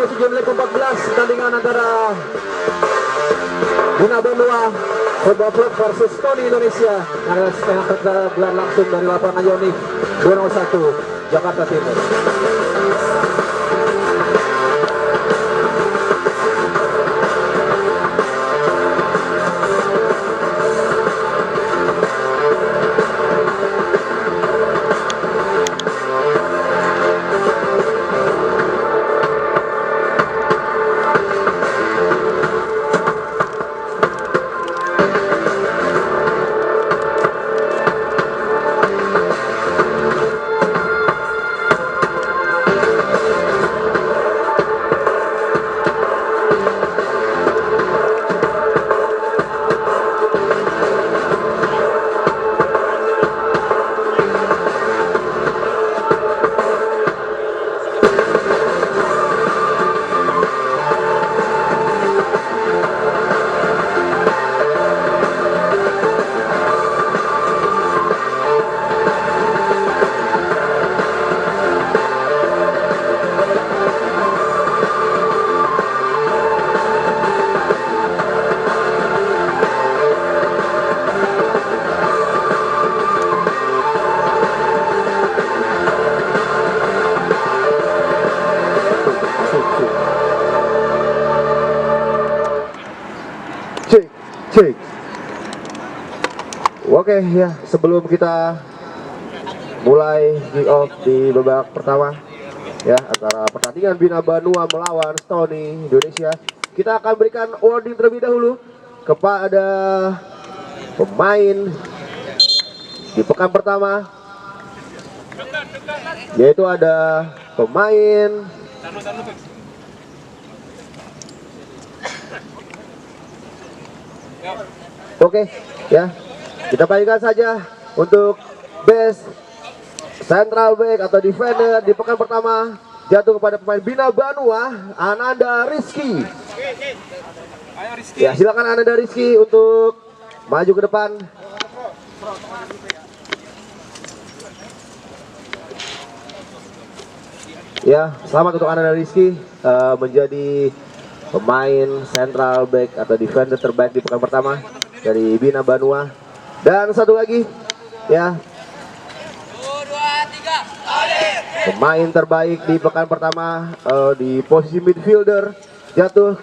AFC Junior League 14 pertandingan antara Bina Banua Football Club versus Tony Indonesia yang tergelar langsung dari lapangan Yonik 201 Jakarta Timur. Cek. Oke ya, sebelum kita mulai kick off di babak pertama ya antara pertandingan Bina Banua melawan Stony Indonesia, kita akan berikan warning terlebih dahulu kepada pemain di pekan pertama, yaitu ada pemain Oke, ya, kita pastikan saja untuk best central back atau defender di pekan pertama jatuh kepada pemain Bina Banua, Ananda Rizky. Ya, silakan Ananda Rizky untuk maju ke depan. Ya, selamat untuk Ananda Rizky menjadi pemain central back atau defender terbaik di pekan pertama dari Bina Banua. Dan satu lagi ya, pemain terbaik di pekan pertama di posisi midfielder jatuh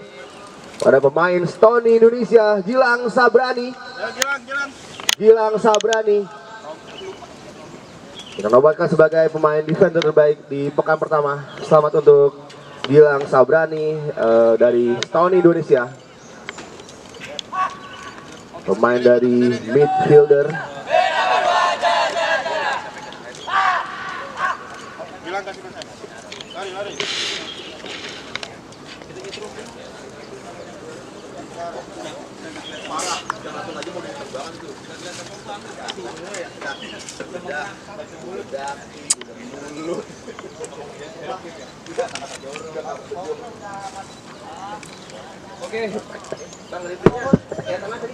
pada pemain Stony Indonesia, Gilang Sabrani. Gilang Sabrani kita nobatkan sebagai pemain defender terbaik di pekan pertama. Selamat untuk Gilang Sabrani dari Stony Indonesia, pemain dari midfielder. Oke,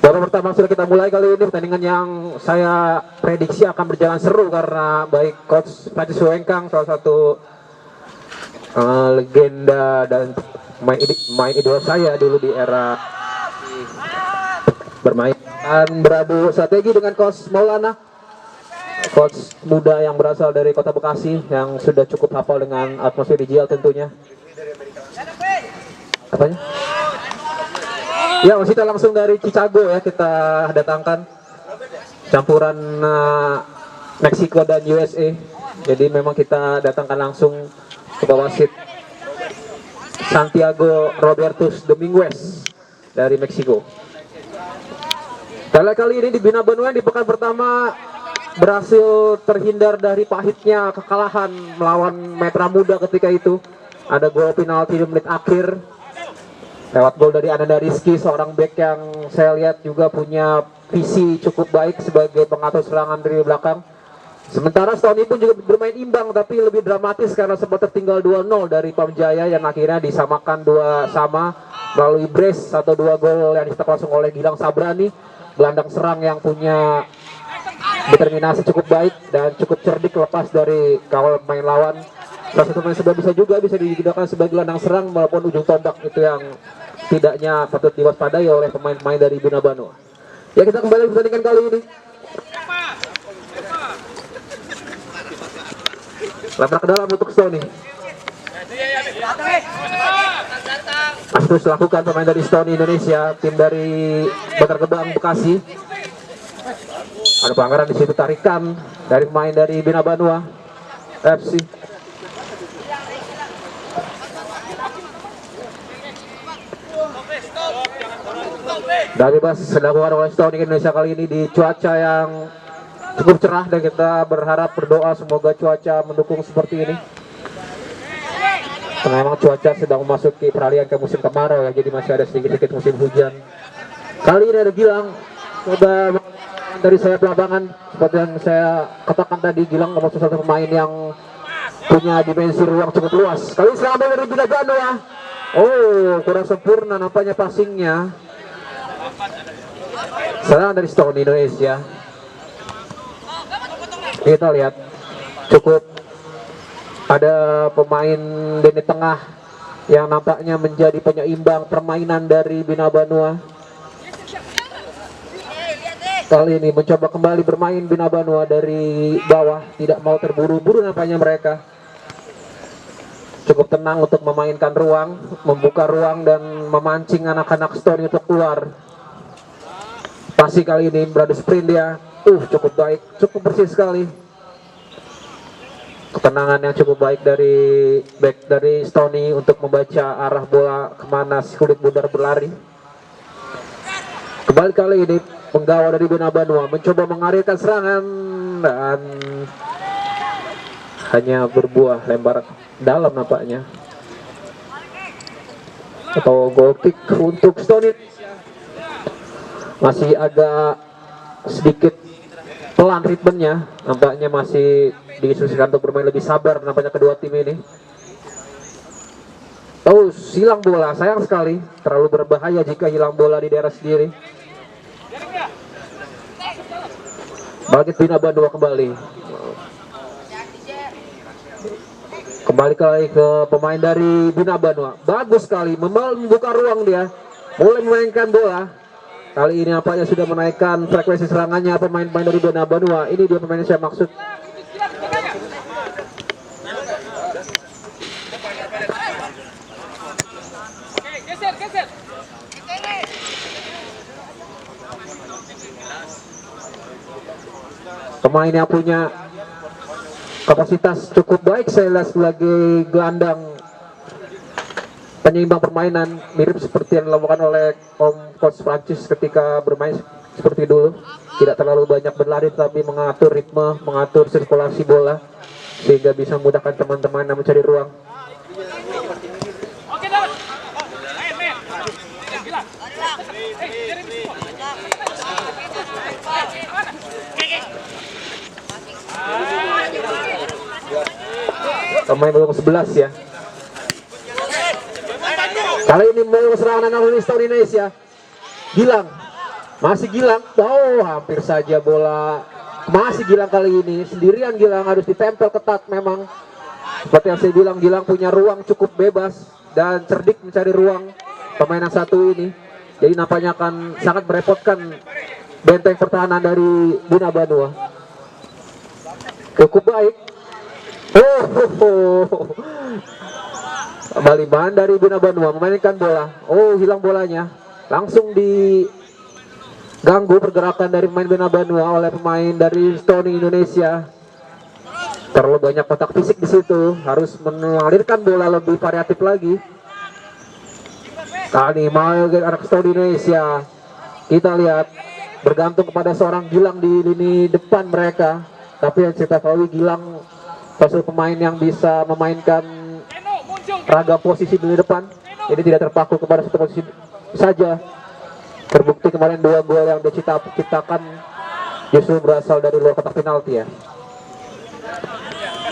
babak pertama sudah kita mulai kali ini, pertandingan yang saya prediksi akan berjalan seru karena baik Coach Francis Wengkang, salah satu legenda dan main idol saya dulu di era bermain, dan beradu strategi dengan Coach Maulana, coach muda yang berasal dari Kota Bekasi yang sudah cukup hafal dengan atmosfer digital tentunya. Apanya? Ya, kita langsung dari Chicago ya, kita datangkan campuran Meksiko dan USA. Jadi memang kita datangkan langsung ke wasit Santiago Robertus Dominguez dari Meksiko. Kali ini di Bina Banua di pekan pertama berhasil terhindar dari pahitnya kekalahan melawan Metra Muda ketika itu. Ada gol penalti di menit akhir lewat gol dari Ananda Rizky, seorang back yang saya lihat juga punya visi cukup baik sebagai pengatur serangan dari belakang. Sementara Stony pun juga bermain imbang, tapi lebih dramatis karena sempat tertinggal 2-0 dari Pamjaya yang akhirnya disamakan 2-2 melalui brace atau 2 gol yang dicetak langsung oleh Gilang Sabrani, gelandang serang yang punya determinasi cukup baik dan cukup cerdik lepas dari kawal pemain lawan. salah satu pemain sebelah bisa digunakan sebagai gelandang serang maupun ujung tombak, itu yang tidaknya patut diwaspadai oleh pemain-pemain dari Bina Banu. Ya, kita kembali pertandingan kali ini. Lempar ke dalam untuk Stony. Terus dilakukan pemain dari Stony Indonesia, tim dari Bantar Gebang Bekasi. Ada pelanggaran di situ, tarikan dari pemain dari Bina Banua FC. Dari bas dilakukan oleh Stony Indonesia kali ini di cuaca yang cukup cerah, dan kita berharap berdoa semoga cuaca mendukung seperti ini. Karena memang cuaca sedang memasuki peralihan ke musim kemarau ya, jadi masih ada sedikit-sedikit musim hujan. Kali ini ada Gilang dari sayap lapangan, seperti yang saya katakan tadi, Gilang nomor satu pemain yang punya dimensi ruang cukup luas. Kali ini serangan dari Bina Banua. Oh, kurang sempurna nampaknya passingnya. Serangan dari Stony Indonesia. Kita lihat cukup ada pemain di tengah yang nampaknya menjadi penyeimbang permainan dari Bina Banua. Kali ini mencoba kembali bermain Bina Banua dari bawah, tidak mau terburu-buru nampaknya mereka. Cukup tenang untuk memainkan ruang, membuka ruang dan memancing anak-anak Stony untuk keluar. Pasti kali ini berada sprint dia. Cukup baik, cukup bersih sekali. Ketenangan yang cukup baik dari back dari Stony untuk membaca arah bola kemana si kulit bundar berlari. Kembali kali ini penggawa dari Bina Banua mencoba mengalirkan serangan dan hanya berbuah lempar dalam nampaknya. Atau goal kick untuk Stony. Masih agak sedikit pelan ritmenya, nampaknya masih diinstruksikan untuk bermain lebih sabar nampaknya kedua tim ini. Hilang bola, sayang sekali, terlalu berbahaya jika hilang bola di daerah sendiri. Bagi Bina Banua kembali kali ke pemain dari Bina Banua. Bagus sekali membuka ruang, dia mulai memainkan bola. Kali ini nampaknya sudah menaikkan frekuensi serangannya pemain-pemain dari Bina Banua. Ini dia pemain yang saya maksud. Pemain yang punya kapasitas cukup baik, saya lihat sebagai gelandang penyeimbang permainan, mirip seperti yang dilakukan oleh Coach Prancis ketika bermain seperti dulu. Tidak terlalu banyak berlari, tapi mengatur ritme, mengatur sirkulasi bola sehingga bisa memudahkan teman-teman yang mencari ruang. Pemain nomor 11 ya. Kali ini mau serangan anak Stony Indonesia. Gilang, masih Gilang. Hampir saja bola. Masih Gilang kali ini. Sendirian Gilang, harus ditempel ketat memang. Seperti yang saya bilang, Gilang punya ruang cukup bebas dan cerdik mencari ruang pemain yang satu ini. Jadi nampaknya akan sangat merepotkan benteng pertahanan dari Bina Banua. Cukup baik. Baliman dari Bina Banua memainkan bola. Hilang bolanya. Langsung diganggu pergerakan dari pemain Bina Banua oleh pemain dari Stony Indonesia. Terlalu banyak kontak fisik di situ. Harus mengalirkan bola lebih variatif lagi. Kali mau anak Stony Indonesia. Kita lihat bergantung kepada seorang Gilang di lini depan mereka. Tapi yang kita tahu, Gilang salah pemain yang bisa memainkan ragam posisi di depan, jadi tidak terpaku kepada satu posisi saja. Terbukti kemarin 2 gol yang diciptakan justru berasal dari luar kotak penalti ya.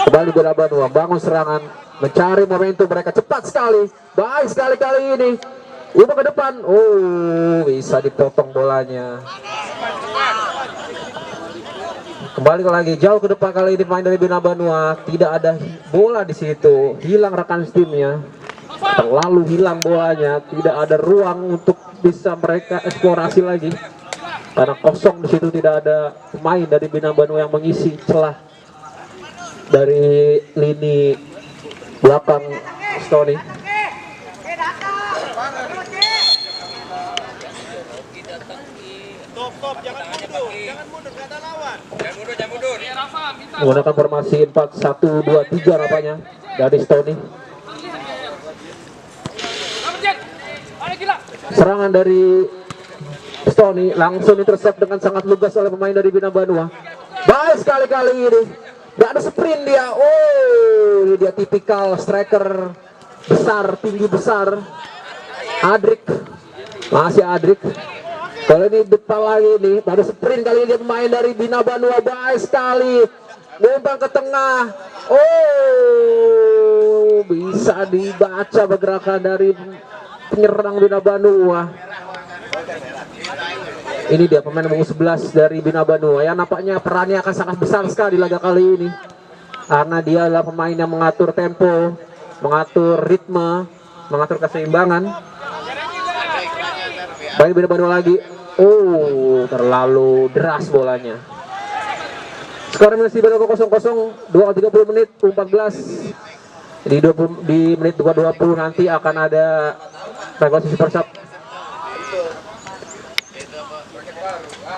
Kembali Bina Banua bangun serangan, mencari momentum mereka cepat sekali, baik sekali kali ini. Ubah ke depan, bisa dipotong bolanya. Kembali lagi jauh ke depan kali ini pemain dari Bina Banua, tidak ada bola di situ, hilang rekan timnya, terlalu hilang bolanya, tidak ada ruang untuk bisa mereka eksplorasi lagi karena kosong di situ, tidak ada pemain dari Bina Banua yang mengisi celah dari lini belakang Stony. Menggunakan formasi 4-1-2-3 nampaknya dari Stony. Serangan dari Stony langsung intercept dengan sangat lugas oleh pemain dari Bina Banua. Baik sekali kali ini, gak ada sprint dia. Oh, ini dia tipikal striker besar, tinggi besar. Adrik, masih Adrik. Kalau ini depan lagi nih, baru sprint kali ini pemain dari Bina Banua. Baik sekali, umpan ke tengah. Oh, bisa dibaca pergerakan dari penyerang Bina Banua. Ini dia pemain nomor 11 dari Bina Banua yang nampaknya perannya akan sangat besar sekali laga kali ini, karena dia adalah pemain yang mengatur tempo, mengatur ritme, mengatur keseimbangan. Baik Bina Banua lagi. Oh, terlalu deras bolanya. Skor masih Bina 0-0, 2-30 menit 14. Di menit 20 nanti akan ada regulasi super sub.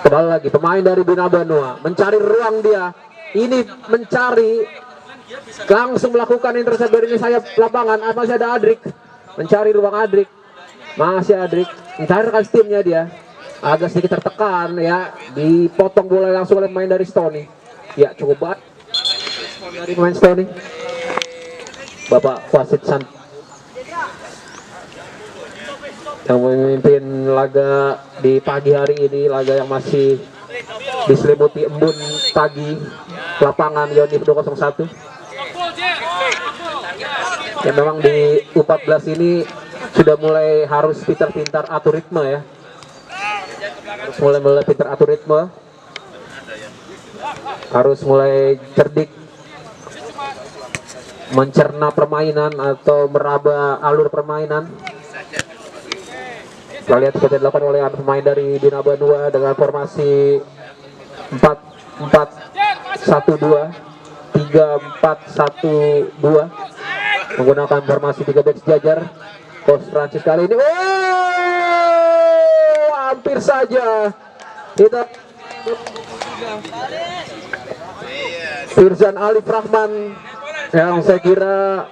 Kembali lagi pemain dari Bina Banua mencari ruang dia. Ini mencari, langsung melakukan intercept dari sayap lapangan. Masih ada Adrik, mencari ruang Adrik. Masih Adrik mencari rekan timnya dia. Agak sedikit tertekan ya, dipotong bola langsung oleh pemain dari Stony. Ya cukup baik dari pemain Stony, Bapak Wasit Sant yang memimpin laga di pagi hari ini, laga yang masih diselimuti embun pagi lapangan Yonif 201. Ya memang di U14 ini sudah mulai harus pintar-pintar atur ritme ya, harus mulai pintar atur ritme, harus mulai cerdik mencerna permainan atau meraba alur permainan. Kita lihat seperti dilakukan oleh pemain dari Bina Banua dengan formasi 4-4-1-2, 3-4-1-2, menggunakan formasi 3 back sejajar. Coach Francis kali ini, hampir saja kita Firzan Alif Rahman, yang saya kira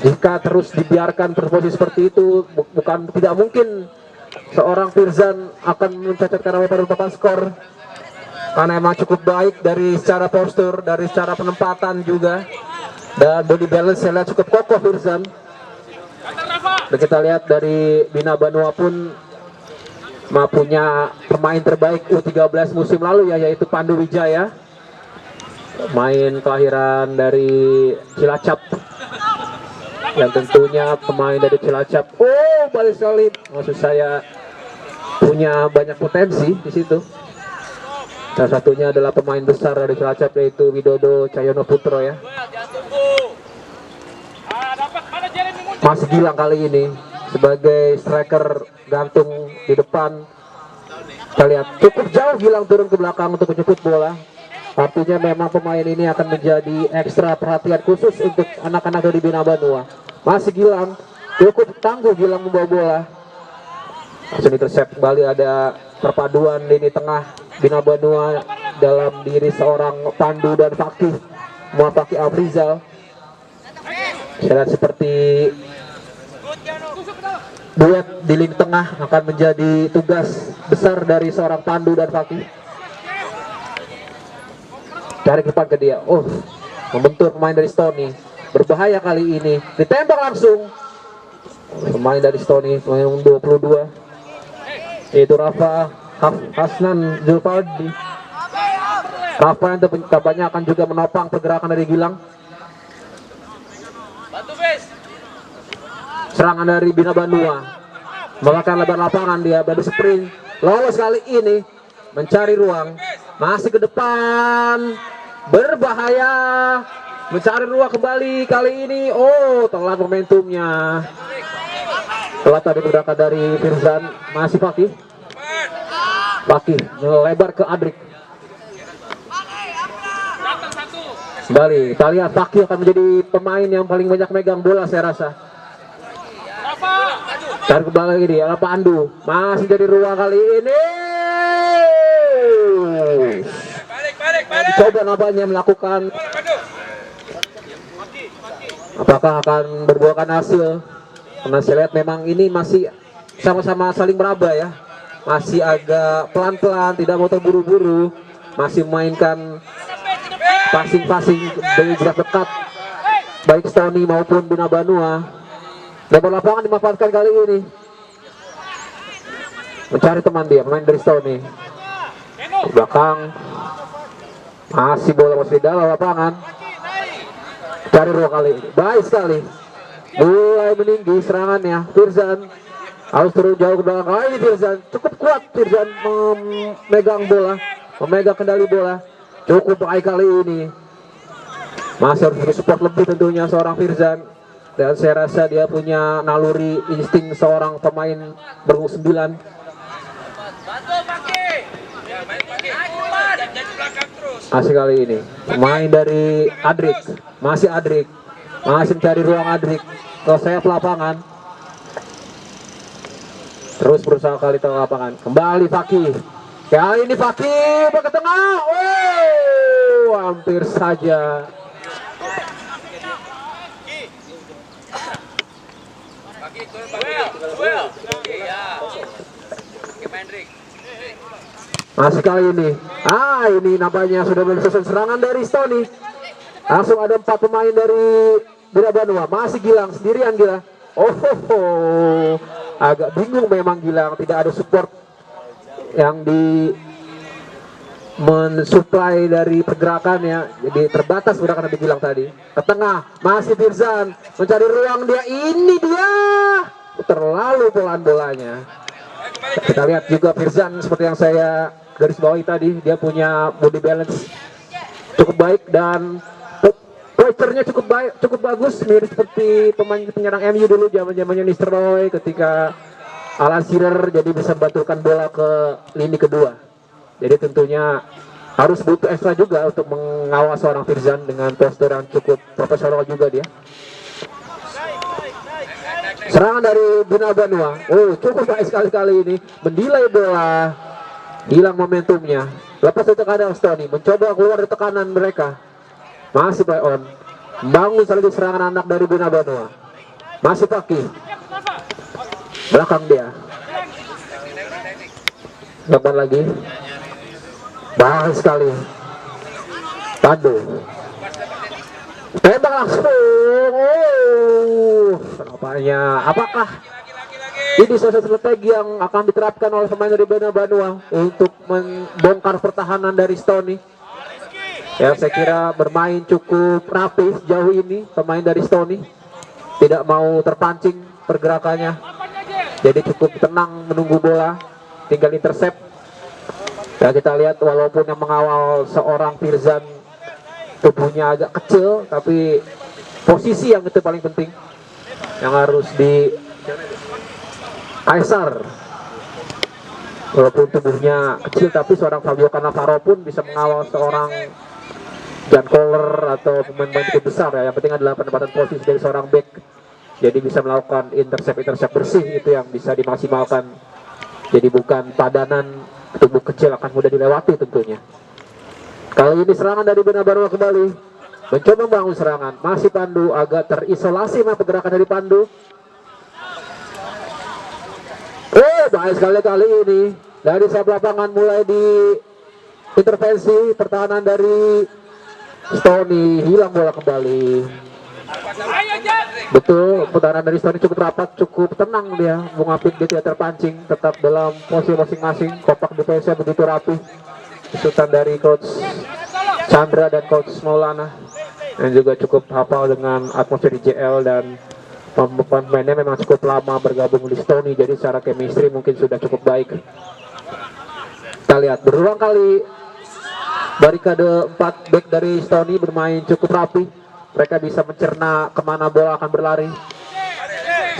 jika terus dibiarkan berposisi seperti itu, bukan tidak mungkin seorang Firzan akan mencatatkan pada papan skor, karena emang cukup baik dari secara postur, dari secara penempatan juga, dan body balance saya lihat cukup kokoh Firzan. Dan kita lihat dari Bina Banua pun punya pemain terbaik U13 musim lalu ya, yaitu Pandu Wijaya, main kelahiran dari Cilacap, yang tentunya pemain dari Cilacap, balik sekali, maksud saya punya banyak potensi di situ. Salah satunya adalah pemain besar dari Cilacap, yaitu Widodo Cahyono Putro ya. Masih Gilang kali ini sebagai striker gantung di depan. Kita lihat cukup jauh Gilang turun ke belakang untuk menjemput bola. Artinya memang pemain ini akan menjadi ekstra perhatian khusus untuk anak-anak dari Bina Banua. Masih Gilang, cukup tangguh Gilang membawa bola. Langsung intercept kembali, ada perpaduan lini tengah Bina Banua dalam diri seorang Pandu dan Fakih, Muhammad Fakih Afrizal. Saya lihat seperti duet di lini tengah akan menjadi tugas besar dari seorang Pandu dan Fakih. Cari depan ke dia, membentur pemain dari Stony, berbahaya kali ini, ditembak langsung pemain dari Stony, pemain 22, yaitu Rafa Hasnan Zulfaldi. Rafa yang tampaknya akan juga menopang pergerakan dari Gilang. Serangan dari Bina Banua, melakukan lebar lapangan, dia baru sprint, lolos kali ini, mencari ruang, masih ke depan, berbahaya, mencari ruang kembali kali ini. Oh, telat momentumnya. Telat tadi pergerakan dari Firzan. Masih Fakih melebar ke Adrik. Kembali, kita lihat Fakih akan menjadi pemain yang paling banyak megang bola saya rasa. Cari kembali lagi dia, Pandu. Masih jadi ruang kali ini. Coba nampaknya melakukan. Apakah akan berbuahkan hasil? Karena saya lihat memang ini masih sama-sama saling meraba ya. Masih agak pelan-pelan, tidak mau terburu-buru. Masih memainkan passing-passing dari jarak dekat, baik Stony maupun Bina Banua. Lebar lapangan dimanfaatkan kali ini. Mencari teman dia, pemain dari Stony. Di belakang. Masih bola masih di dalam lapangan. Cari ruang kali ini. Baik sekali. Mulai meninggi serangannya. Firzan harus turun jauh ke belakang. Kali ini Firzan cukup kuat. Firzan memegang bola, memegang kendali bola. Cukup baik kali ini. Masih harus support lebih tentunya seorang Firzan. Dan saya rasa dia punya naluri insting seorang pemain berumur 9. Masih kali ini pemain dari Adrik. Masih mencari ruang Adrik ke sayap lapangan. Terus berusaha kali tengah lapangan. Kembali Fakih. Kali ini Fakih ke tengah. Oh, hampir saja. Masih kali ini. Ini nampaknya sudah menyelesaikan serangan dari Stony. Langsung ada 4 pemain dari Bina Banua. Masih Gilang sendirian Gilang. Agak bingung memang Gilang, tidak ada support yang mensuplai dari pergerakannya, jadi terbatas pergerakan yang Gilang tadi. Ke tengah, masih Firzan mencari ruang dia. Ini dia terlalu pelan bolanya. Kita lihat juga Firzan seperti yang saya garis bawahi tadi, dia punya body balance cukup baik dan posturnya cukup bagus, mirip seperti pemain penyerang MU dulu zaman-zamannya Nistelrooy ketika Alan Shearer, jadi bisa membantukan bola ke lini kedua. Jadi tentunya harus butuh ekstra juga untuk mengawal seorang Firzan dengan postur yang cukup profesional juga dia. Serangan dari Bina Banua. Cukup baik sekali kali ini, mendelay bola, hilang momentumnya. Lepas itu kadang Stony mencoba keluar dari tekanan mereka. Masih play on. Bangun sekaligus serangan anak dari Bina Banua. Masih Fakih. Belakang dia. Lebar lagi. Bahas sekali. Pandu. Tembak langsung. Apakah ini salah satu strategi yang akan diterapkan oleh pemain dari Bina Banua untuk membongkar pertahanan dari Stony? Ya, saya kira bermain cukup rapi sejauh ini pemain dari Stony, tidak mau terpancing pergerakannya, jadi cukup tenang menunggu bola, tinggal intercept. Ya, kita lihat walaupun yang mengawal seorang Firzan tubuhnya agak kecil, tapi posisi yang itu paling penting yang harus di Kaisar. Walaupun tubuhnya kecil, tapi seorang Fabio Cannavaro pun bisa mengawal seorang Jan Koller atau pemain-pemain itu besar ya. Yang penting adalah penempatan posisi dari seorang back, jadi bisa melakukan intercept bersih, itu yang bisa dimaksimalkan. Jadi bukan padanan tubuh kecil akan mudah dilewati tentunya. Kali ini serangan dari Bina Banua kembali mencoba membangun serangan. Masih Pandu, agak terisolasi pergerakan dari Pandu. Baik sekali kali ini dari sayap lapangan mulai di intervensi pertahanan dari Stony, hilang bola kembali. Betul, pertahanan dari Stony cukup rapat, cukup tenang dia. Bung Apit dia tidak terpancing, tetap dalam posisi masing-masing. Kotak defense-nya begitu rapi. Isutan dari Coach Chandra dan Coach Maulana, yang juga cukup hafal dengan atmosfer IJL, dan pemainnya memang cukup lama bergabung di Stony, jadi secara chemistry mungkin sudah cukup baik. Kita lihat berulang kali Barikade 4 back dari Stony bermain cukup rapi. Mereka bisa mencerna kemana bola akan berlari.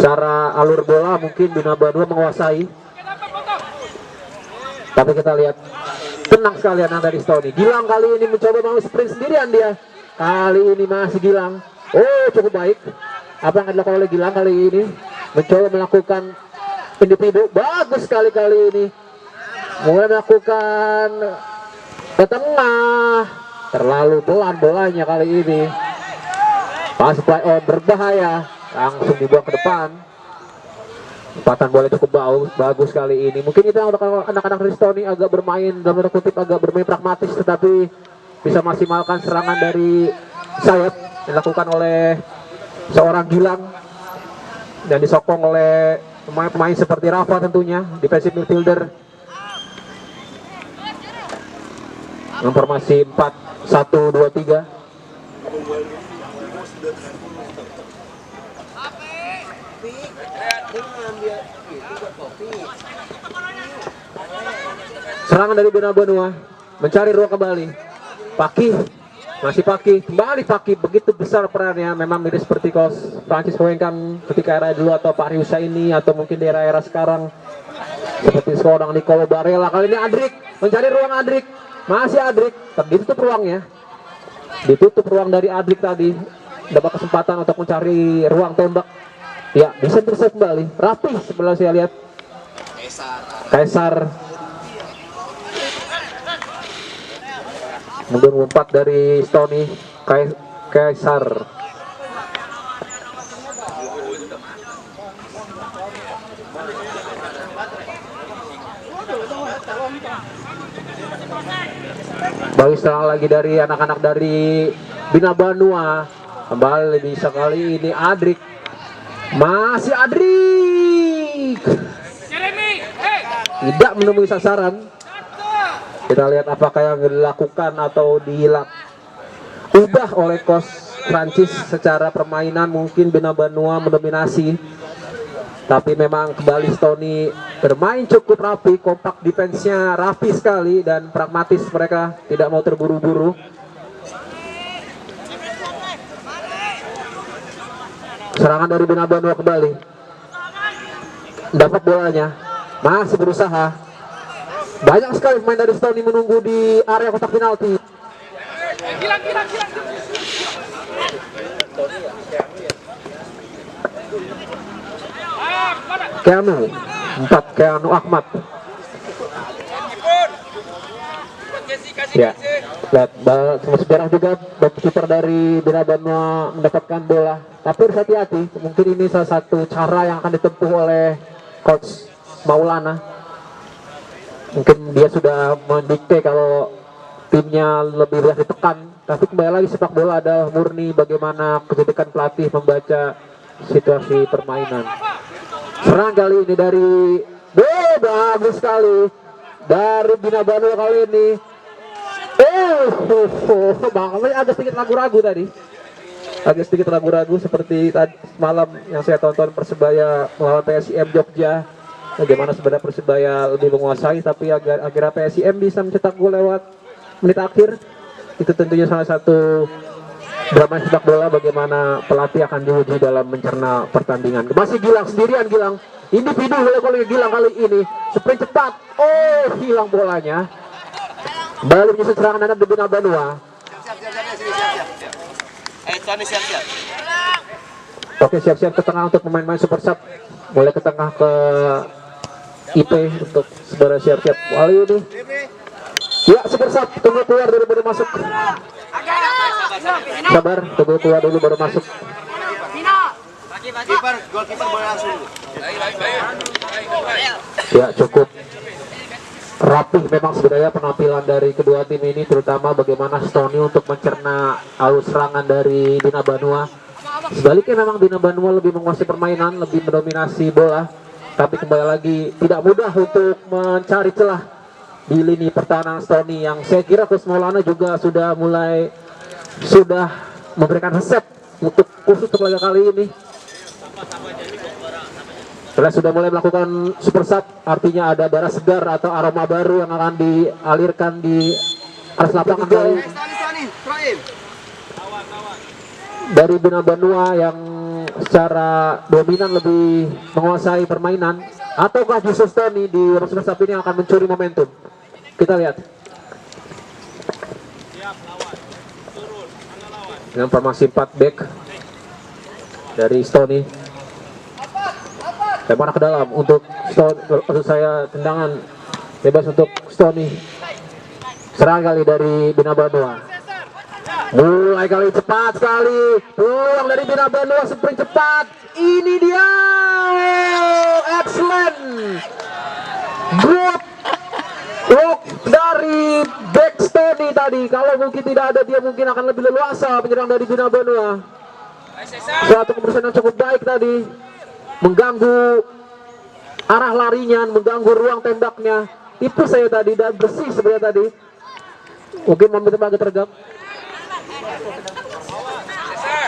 Secara alur bola mungkin Bina Banua menguasai. Tapi kita lihat tenang sekali anak dari Stony. Gilang kali ini mencoba mau sprint sendirian dia. Kali ini masih Gilang. Oh, cukup baik. Apa yang dilakukan oleh Gilang kali ini? Mencoba melakukan individu. Bagus sekali kali ini. Mulai melakukan ke tengah. Terlalu pelan bolanya kali ini. Pas play on berbahaya. Langsung dibuang ke depan. Empatan bola cukup bagus kali ini. Mungkin itu yang anak-anak dari Stony agak bermain dalam tanda kutip agak bermain pragmatis, tetapi bisa maksimalkan serangan dari sayap dilakukan oleh seorang Gilang dan disokong oleh pemain-pemain seperti Rafa tentunya, defensive midfielder. Informasi 4-1-2-3. Serangan dari Bina Banua mencari ruang kembali. Paki masih Paki, kembali Paki, begitu besar perannya. Memang mirip seperti Coach Francis Wengkam ketika era dulu atau Pak Riusa ini, atau mungkin di era-era sekarang seperti seorang Nicolo Barella. Kali ini Adrik mencari ruang. Adrik masih Adrik, ditutup ruangnya, ditutup ruang dari Adrik tadi. Dapat kesempatan untuk mencari ruang tembak. Ya, bisa terus kembali. Rapi sebelah saya lihat. Kaisar. Kemudian umpat dari Stony. Kaisar. Bagi serang lagi dari anak-anak dari Bina Banua. Kembali bisa kali ini Adrik. Masih Adrik. Tidak menemui sasaran. Kita lihat apakah yang dilakukan atau ubah oleh Coach Francis secara permainan. Mungkin Bina Banua mendominasi, tapi memang kembali Stony bermain cukup rapi, kompak, defense-nya rapi sekali dan pragmatis. Mereka tidak mau terburu-buru. Serangan dari Bina Banua kembali. Dapat bolanya. Masih berusaha. Banyak sekali pemain dari Stony menunggu di area kotak penalti. Keanu 4, Keanu Ahmad. Ya, lihat sejarah juga kiper dari Bina Banua mendapatkan bola. Tapi harus hati-hati, mungkin ini salah satu cara yang akan ditempuh oleh Coach Maulana. Mungkin dia sudah mendikte kalau timnya lebih banyak ditekan. Tapi kembali lagi, sepak bola adalah murni bagaimana kecerdikan pelatih membaca situasi permainan. Serang kali ini dari bagus sekali dari Bina Banua kali ini. Bang, agak sedikit ragu-ragu tadi. Agak sedikit ragu-ragu seperti tadi malam yang saya tonton Persebaya melawan PSIM Jogja. Bagaimana sebenarnya Persebaya lebih menguasai, tapi akhirnya PSIM bisa mencetak gol lewat menit akhir. Itu tentunya salah satu drama sepak bola, bagaimana pelatih akan diuji dalam mencerna pertandingan. Masih Gilang sendirian, Gilang individu oleh Gilang kali ini, sprint cepat. Oh, hilang bolanya. Balik menyusun serangan anak di Bina Banua. Tony siap-siap. Oke, siap-siap ke tengah untuk pemain-pemain super sub. Boleh ke tengah ke IP untuk saudara siap-siap. Kali ini ya, super sub, tunggu keluar dulu baru masuk. Sabar, tunggu keluar dulu baru masuk. Goalkeeper boleh langsung. Ya, cukup rapih memang sebenarnya penampilan dari kedua tim ini, terutama bagaimana Stony untuk mencerna alur serangan dari Bina Banua. Sebaliknya memang Bina Banua lebih menguasai permainan, lebih mendominasi bola, tapi kembali lagi tidak mudah untuk mencari celah di lini pertahanan Stony, yang saya kira Coach Maulana juga sudah memberikan resep untuk khusus untuk laga kali ini. Setelah sudah mulai melakukan super sub, artinya ada darah segar atau aroma baru yang akan dialirkan di atas lapangan kali Stani, Proim. dari Bina Banua yang secara dominan lebih menguasai permainan, ataukah justru Stony di Rosmas ini akan mencuri momentum? Kita lihat dengan formasi 4 back dari Stony. Tembak ke dalam untuk Stony, untuk saya tendangan bebas untuk Stony. Serang kali dari Bina Banua. Mulai kali cepat sekali. Peluang dari Bina Banua, sprint cepat. Ini dia. Excellent. Good look dari back Stony tadi. Kalau mungkin tidak ada, dia mungkin akan lebih leluasa menyerang dari Bina Banua. Suatu keputusan yang cukup baik tadi. Mengganggu arah larinya, mengganggu ruang tembaknya. Tipu saya tadi dan bersih sebenarnya tadi. Mungkin momentum agak teregam.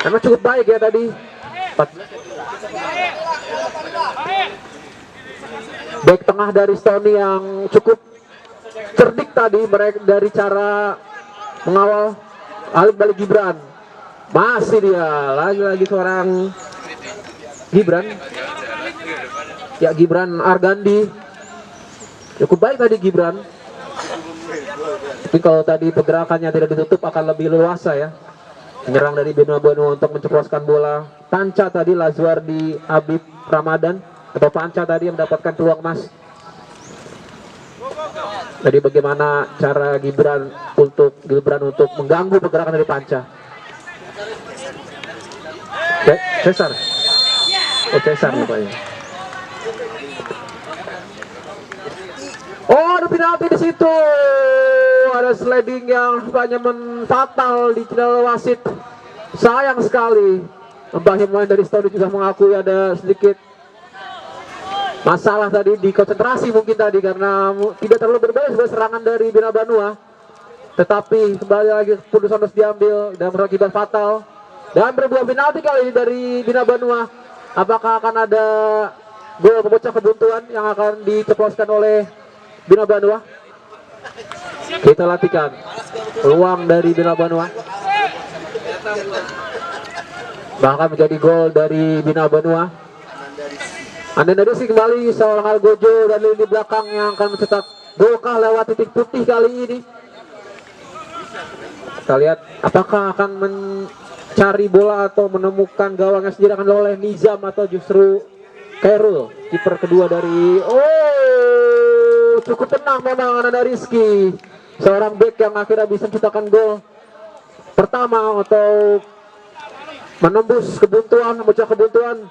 Memang cukup baik ya tadi. Back tengah dari Stony yang cukup cerdik tadi, mereka dari cara mengawal alik balik Gibran. Masih dia lagi-lagi seorang Gibran. Ya, Gibran Argandi. Cukup baik tadi Gibran. Tapi kalau tadi pergerakannya tidak ditutup akan lebih leluasa ya. Menyerang dari Bina Banua untuk menceploskan bola. Panca tadi Lazwardi Habib Ramadan atau Panca tadi yang mendapatkan peluang emas. Jadi bagaimana cara Gibran untuk mengganggu pergerakan dari Panca. Cesar. Oh, Cesar rupanya. Oh, ada penalti di situ. Ada sliding yang rupanya fatal di channel wasit. Sayang sekali. Mbah Himawan dari Stony juga mengakui ada sedikit masalah tadi di konsentrasi mungkin tadi karena tidak terlalu berbahaya serangan dari Bina Banua. Tetapi kembali lagi keputusan harus diambil dan berakibat fatal. Dan berbuah penalti kali ini dari Bina Banua. Apakah akan ada gol pemecah kebuntuan yang akan diceploskan oleh Bina Banua? Kita latihkan peluang dari Bina Banua. Bahkan menjadi gol dari Bina Banua. Anda dari sih kembali seorang Algojo dan lini belakang yang akan mencetak golkah lewat titik putih kali ini. Kita lihat apakah akan mencari bola atau menemukan gawang yang sendiri oleh Nizam atau justru Khairul, kiper kedua dari cukup tenang memang Ananda Rizky, seorang back yang akhirnya bisa menciptakan gol pertama atau menembus kebuntuan, memecah kebuntuan,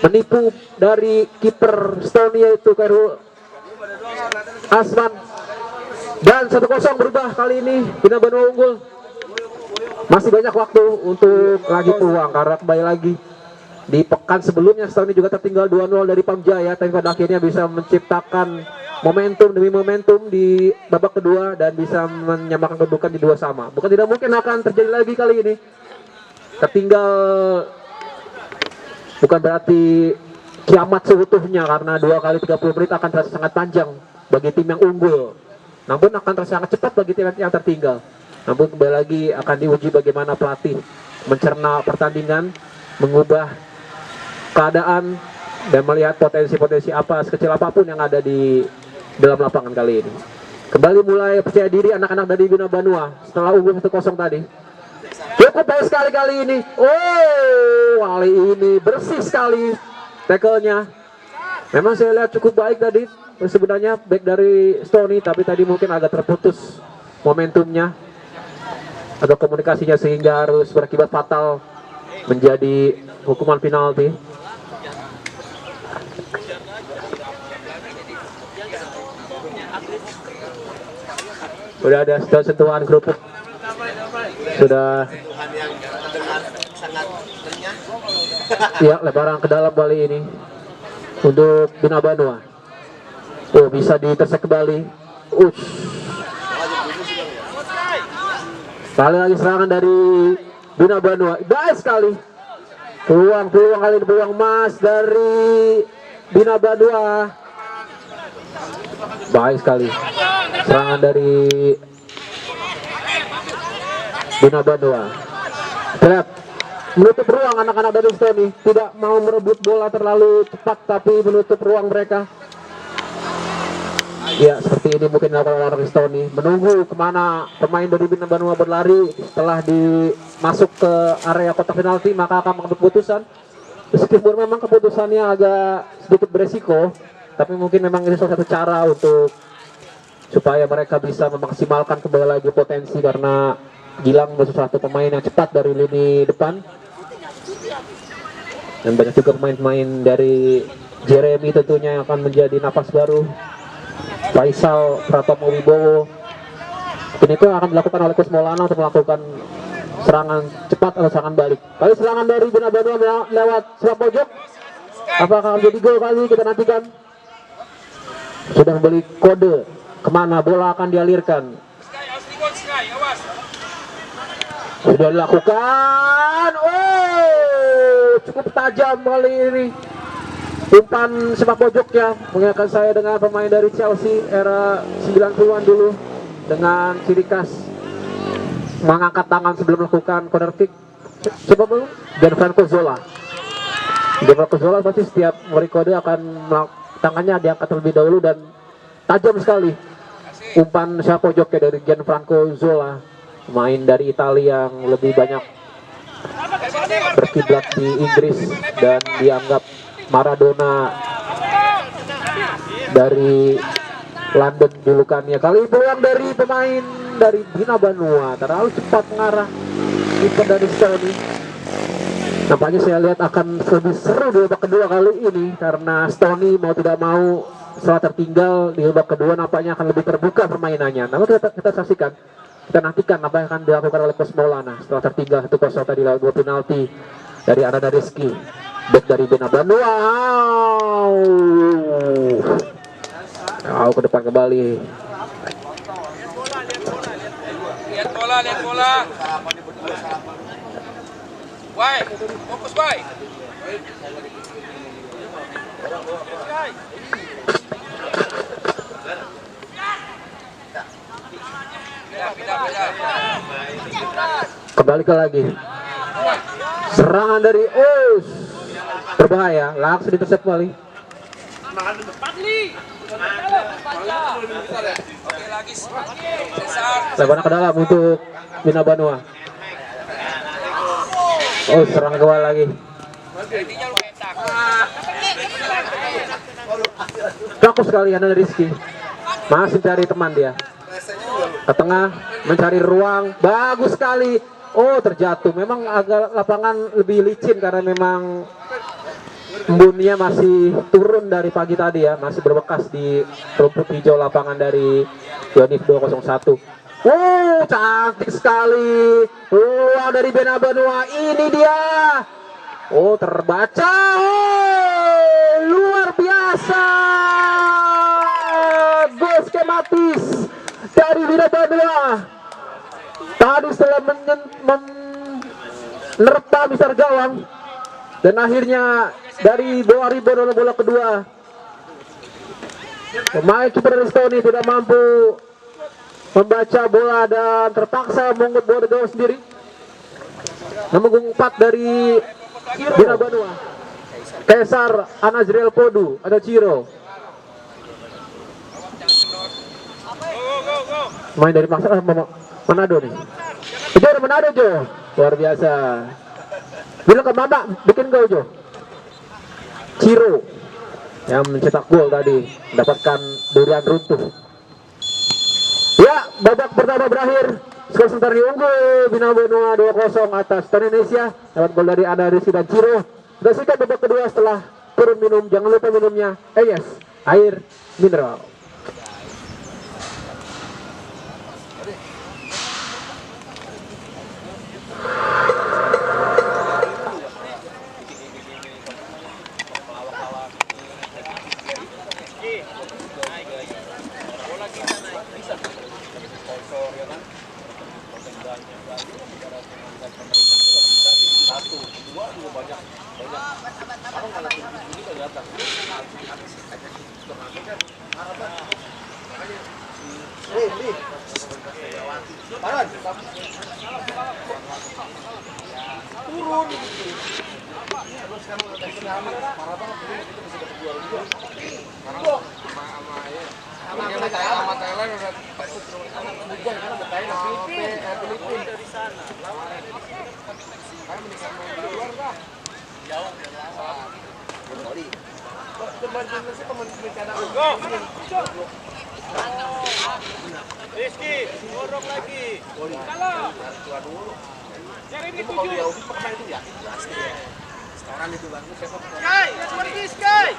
menipu dari kiper Stony yaitu Khairul Asman. Dan 1-0 berubah kali ini, Bina Banua unggul. Masih banyak waktu untuk lagi peluang karena kembali lagi di pekan sebelumnya Stony juga tertinggal 2-0 dari Pamjaya, tapi pada akhirnya bisa menciptakan momentum demi momentum di babak kedua dan bisa menyamakan kedudukan di 2 sama. Bukan tidak mungkin akan terjadi lagi kali ini. Tertinggal bukan berarti kiamat seutuhnya karena 2 kali 30 menit akan terasa sangat panjang bagi tim yang unggul. Namun akan terasa sangat cepat bagi tim yang tertinggal. Namun kembali lagi akan diuji bagaimana pelatih mencerna pertandingan, mengubah keadaan dan melihat potensi-potensi apa sekecil apapun yang ada di dalam lapangan kali ini. Kembali mulai percaya diri anak-anak dari Bina Banua setelah unggul 1-0 tadi. Cukup baik sekali kali ini. Oh, kali ini bersih sekali tackle-nya. Memang saya lihat cukup baik tadi sebenarnya back dari Stony, tapi tadi mungkin agak terputus momentumnya atau komunikasinya sehingga harus berakibat fatal menjadi hukuman penalti. Sudah ada sentuhan kerupuk. Sudah. Ya, lebaran ke dalam kali ini untuk Bina Banua. Oh, bisa ditersek kembali. Kali lagi serangan dari Bina Banua. Baik sekali. Peluang kali ini peluang emas dari Bina Banua. Baik sekali. Serangan dari Bina Bandua. Lihat, menutup ruang anak-anak dari Stony, tidak mau merebut bola terlalu cepat tapi menutup ruang mereka. Ya, seperti ini mungkin dilakukan oleh orang Stony, menunggu kemana pemain dari Bina Bandua berlari. Setelah masuk ke area kotak penalti maka akan mengambil keputusan. Meskipun memang keputusannya agak sedikit beresiko, tapi mungkin memang ini salah satu cara untuk supaya mereka bisa memaksimalkan kembali lagi potensi, karena Gilang butuh satu pemain yang cepat dari lini depan, dan banyak juga pemain-pemain dari Jeremy tentunya yang akan menjadi napas baru. Faisal Pratomo Wibowo, ini itu akan dilakukan oleh Coach Maulana untuk melakukan serangan cepat atau serangan balik. Kali serangan dari Bina Bandua lewat sebelah pojok, apakah menjadi gol kali kita nantikan. Sudah membeli kode kemana bola akan dialirkan. Sudah dilakukan. Oh, cukup tajam kali ini umpan sepak pojoknya. Mengingatkan saya dengan pemain dari Chelsea era 90-an dulu, dengan ciri khas mengangkat tangan sebelum melakukan corner kick. Coba dulu Gianfranco Zola. Gianfranco Zola pasti setiap memberi kode akan tangannya diangkat terlebih dahulu, dan tajam sekali umpan sepak pojoknya dari Gianfranco Zola, pemain dari Italia yang lebih banyak berkiblat di Inggris dan dianggap Maradona dari London julukannya. Kali peluang dari pemain dari Bina Bandua terlalu cepat mengarah kiper dari Stony. Nampaknya saya lihat akan lebih seru di babak kedua kali ini, karena Stony mau tidak mau setelah tertinggal di babak kedua nampaknya akan lebih terbuka permainannya. Namun kita saksikan, kita nantikan apa yang akan dilakukan oleh Coach Maulana setelah tertinggal 1-0 tadi lewat 2 penalti dari Ananda Rizky, back dari Bina Bandua. Ke depan kembali. Lihat bola. Wai, fokus Wai. Kembali lagi. Serangan dari Us. Berbahaya, langsung intercept kembali. Lebaran ke dalam untuk Bina Bandua. Oh, serang gawang lagi. Fokus sekali Ananda Rizky. Masih cari teman dia. Ke tengah, mencari ruang. Bagus sekali. Oh, terjatuh. Memang agak lapangan lebih licin karena memang embunnya masih turun dari pagi tadi ya, masih berbekas di rumput hijau lapangan dari Yonif 201. Cantik sekali peluang dari Bina Bandua, ini dia. Oh, terbaca. Luar biasa, gol skematis dari Bina Bandua. Tadi setelah menerpa besar gawang, dan akhirnya dari bawah rebound oleh bola kedua, pemain kiper dari Stony tidak mampu membaca bola dan terpaksa mengut bola gawang sendiri. Nomor 4 dari Bina Bandua, Kaisar Anazriel Podu atau Ciro, main dari Manado nih. Jo, Manado Jo, luar biasa. Bilang ke Mama bikin gol Jo. Ciro yang mencetak gol tadi, mendapatkan durian runtuh. Ya, babak pertama berakhir. Skor sementara diunggul Bina Bandua 2-0 atas Indonesia lewat gol dari Ananda Rizky dan Ciro. Sudah sikat babak kedua setelah turun minum. Jangan lupa minumnya air mineral. Rizky, dorong lagi. Sky, pergi Sky.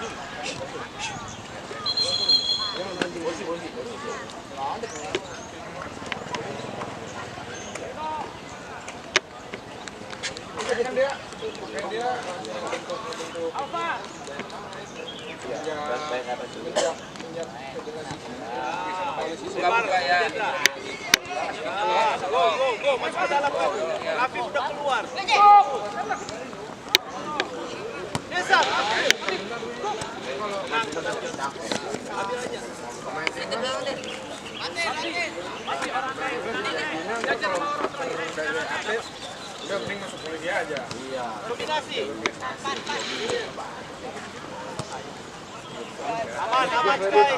Buka-buka ya. Go, masuk ke dalam kau. Rafi udah keluar. Desa. Udah mending masuk lagi aja. Dominasi. Aman Sky.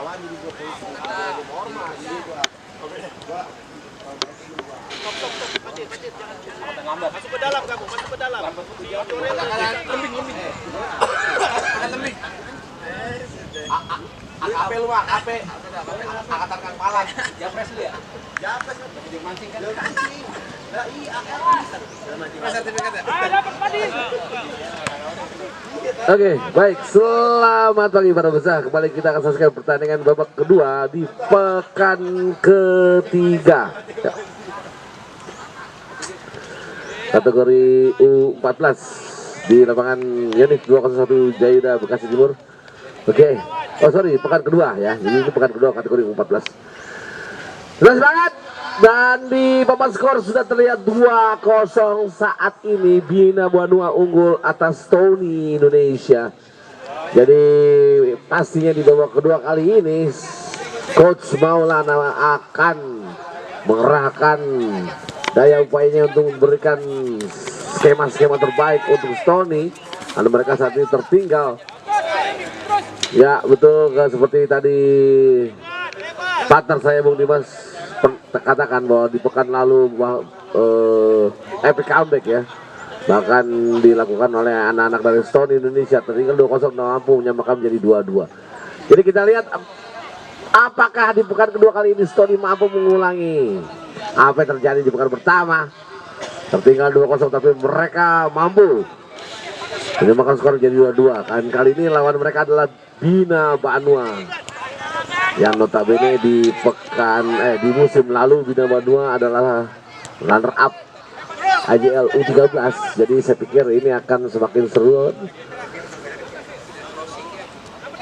Masuk ke dalam kamu, masuk ke dalam. AKP lu mah, AKP. Angkatan Kang Palan. Japres lu ya? Japres jadi mancing kan. Lah iya, Oke, baik. Selamat pagi para pemirsa. Kembali kita akan saksikan pertandingan babak kedua di pekan ketiga. Ya. Kategori U14 di lapangan Unit 201 Jayuda Bekasi Timur. Oke. Oh sorry, pekan kedua ya. Jadi ini pekan kedua kategori U14. Sudah semangat. Dan di papan skor sudah terlihat 2-0 saat ini. Bina Banua unggul atas Tony Indonesia. Jadi pastinya di babak kedua kali ini Coach Maulana akan mengerahkan daya upayanya untuk memberikan skema-skema terbaik untuk Tony. Karena mereka saat ini tertinggal. Ya betul, seperti tadi partner saya Bung Dimas katakan bahwa di pekan lalu epic comeback ya, bahkan dilakukan oleh anak-anak dari Stone Indonesia, tertinggal 2-0 mampu menyamakan menjadi 2-2. Jadi kita lihat apakah di pekan kedua kali ini Stone mampu mengulangi apa yang terjadi di pekan pertama, tertinggal 2-0 tapi mereka mampu menyamakan skor menjadi 2-2. Dan kali ini lawan mereka adalah Bina Banua yang notabene di musim lalu Bina Banua adalah runner up IJL U13. Jadi saya pikir ini akan semakin seru.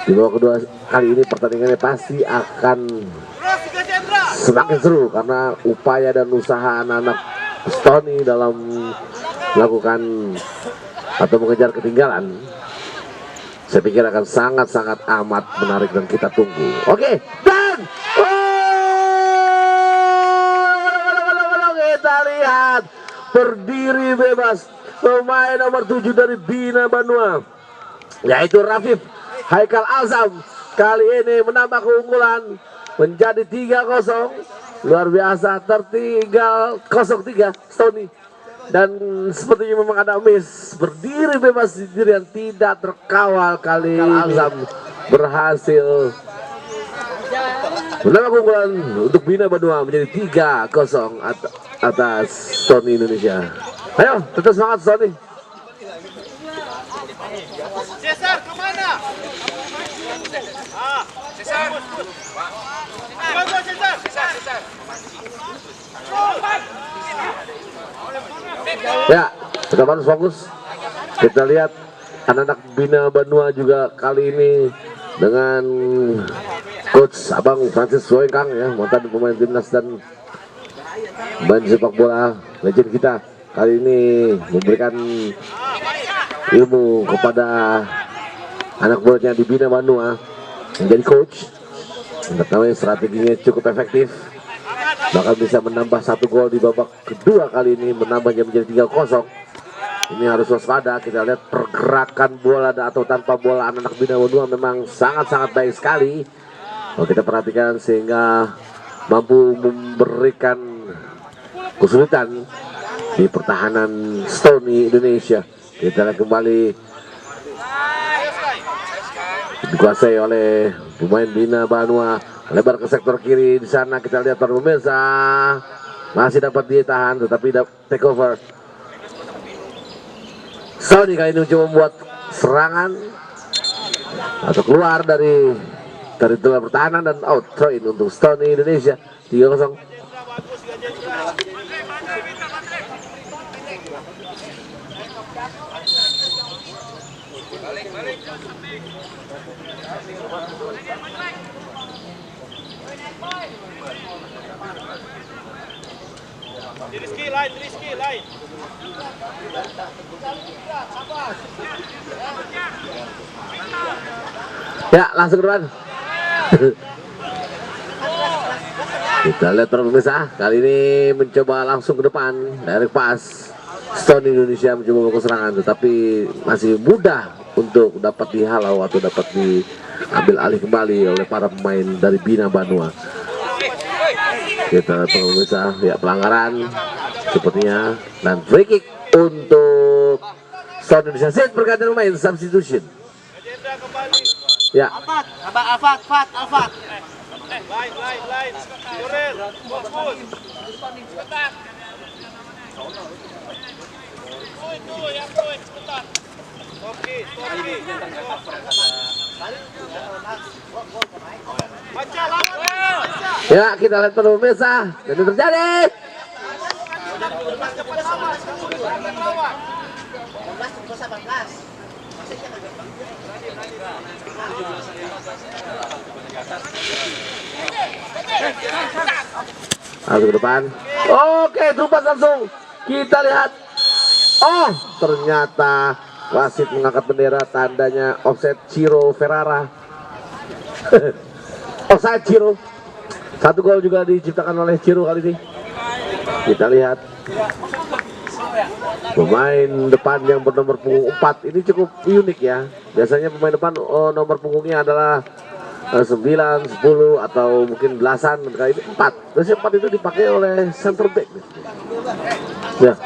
Di babak kedua kali ini pertandingannya pasti akan semakin seru karena upaya dan usaha anak-anak Stony dalam melakukan atau mengejar ketinggalan, saya pikir akan sangat-sangat amat menarik dan kita tunggu. Oke, dan kita lihat berdiri bebas pemain nomor 7 dari Bina Banua, yaitu Rafif Haikal Azam. Kali ini menambah keunggulan menjadi 3-0. Luar biasa, tertinggal 0-3 Stony. Dan sepertinya memang ada miss, berdiri bebas sendirian tidak terkawal. Kali Azam berhasil menambah keunggulan untuk Bina Banua menjadi 3-0 atas Stony Indonesia. Ayo tetap semangat Stony. Cesar kemana? Cesar. Go Cesar. Ya, tetap harus fokus. Kita lihat anak-anak Bina Banua juga kali ini dengan coach Abang Francis Soekang ya, mantan pemain timnas dan main sepak bola legend kita, kali ini memberikan ilmu kepada anak buahnya di Bina Banua menjadi coach. Untuk tahu strateginya cukup efektif. bahkan bisa menambah 1 gol di babak kedua kali ini, menambahnya menjadi 3-0. Ini harus waspada. Kita lihat pergerakan bola atau tanpa bola anak-anak Bina Bandung memang sangat-sangat baik sekali. Kalau kita perhatikan sehingga mampu memberikan kesulitan di pertahanan Stony Indonesia. Kita lihat kembali dikuasai oleh pemain Bina Banua, lebar ke sektor kiri. Di sana kita lihat para pemirsa masih dapat ditahan tetapi take over. Stony kali ini mencoba membuat serangan atau keluar dari dalam pertahanan dan out throw in untuk Stony Indonesia 3-0. Rizky lain. Ya, langsung ke depan. Kita lihat para pemirsa, kali ini mencoba langsung ke depan, direct pass. Stone Indonesia mencoba melakukan serangan, tetapi masih mudah untuk dapat dihalau atau dapat diambil alih kembali oleh para pemain dari Bina Banua. Kita lihat para pemirsa, ya pelanggaran sepertinya, dan free kick untuk Stone Indonesia. Set pergantian pemain, substitution. Ya. Alfat. Lain. Jorel, fokus. Oke. Baca lawan. Ya, kita lihat para pemirsa, ini terjadi. Langsung ke depan. Oke, terlepas langsung. Kita lihat. Oh, ternyata wasit mengangkat bendera, tandanya offset Ciro Ferrara. Offside Ciro. 1 gol juga diciptakan oleh Ciro kali ini. Kita lihat pemain depan yang bernomor punggung 4 ini cukup unik ya. Biasanya pemain depan nomor punggungnya adalah 9, 10 atau mungkin belasan, kali ini 4. Terus 4 itu dipakai oleh center back. Ya.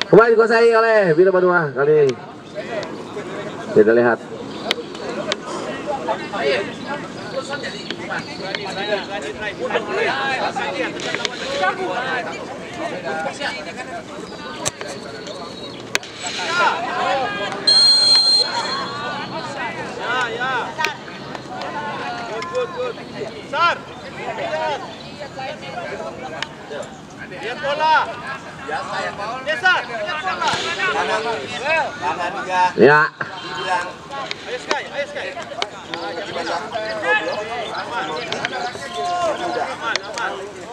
Pemain dikuasai oleh Bina Banua kali ini. Kita lihat. Ya. Good. Sar. Lihat bola. Sar. Lihat bola. Ya. Ayo Sky.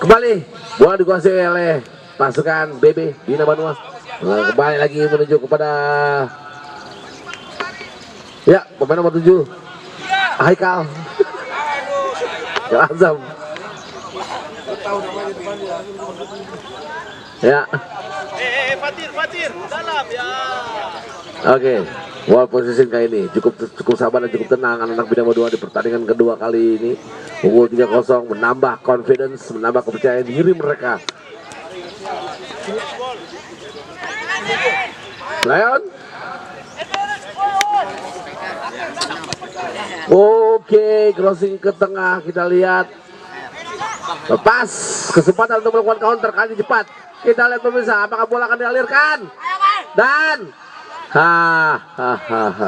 Kembali bola dikuasai oleh pasukan BB Bina Banua. Kembali lagi menuju kepada ya pemain nomor 7 Haikal Azam. Ya. Fatir dalam ya. Oke, ball position kali ini cukup sabar dan cukup tenang anak-anak Bina Banua di pertandingan kedua kali ini. Unggul 3-0, menambah confidence, menambah kepercayaan diri mereka. Lion. Oke, crossing ke tengah, kita lihat. Lepas kesempatan untuk melakukan counter kali cepat. Kita lihat pemirsa, apakah bola akan dialirkan? Dan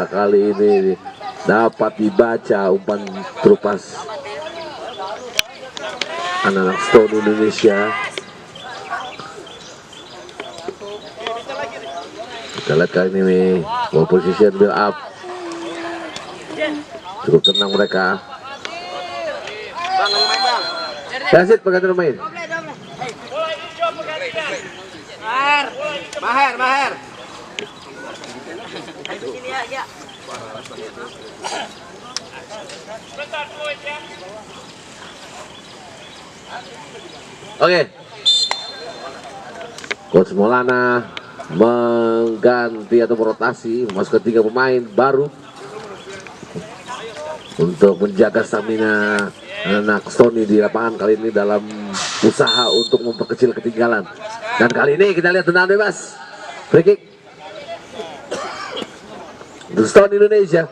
kali ini dapat dibaca umpan terupas anak-anak Stone Indonesia. Kita lihat kali ini ball position build up, cukup tenang mereka. Yasid pergantian pemain. Maher. Oke. Coach Maulana mengganti atau merotasi, masuk ke 3 pemain baru untuk menjaga stamina anak Sony di lapangan kali ini dalam usaha untuk memperkecil ketinggalan. Dan kali ini kita lihat tendangan bebas, free kick untuk Stone Indonesia.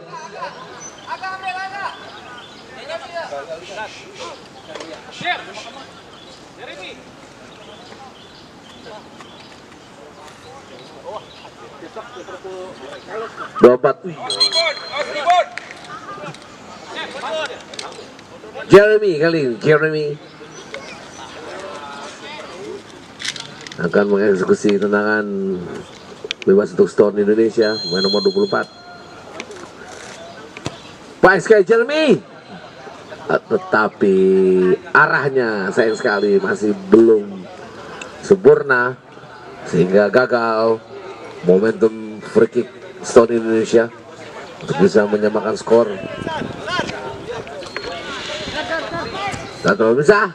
Dopat Jeremy kali ini, Jeremy akan mengeksekusi tendangan bebas untuk Stone Indonesia, pemain nomor 24. Baik sekali Jeremy, tetapi arahnya sayang sekali masih belum sempurna sehingga gagal momentum free kick Stone Indonesia untuk bisa menyamakan skor. Dan kalau bisa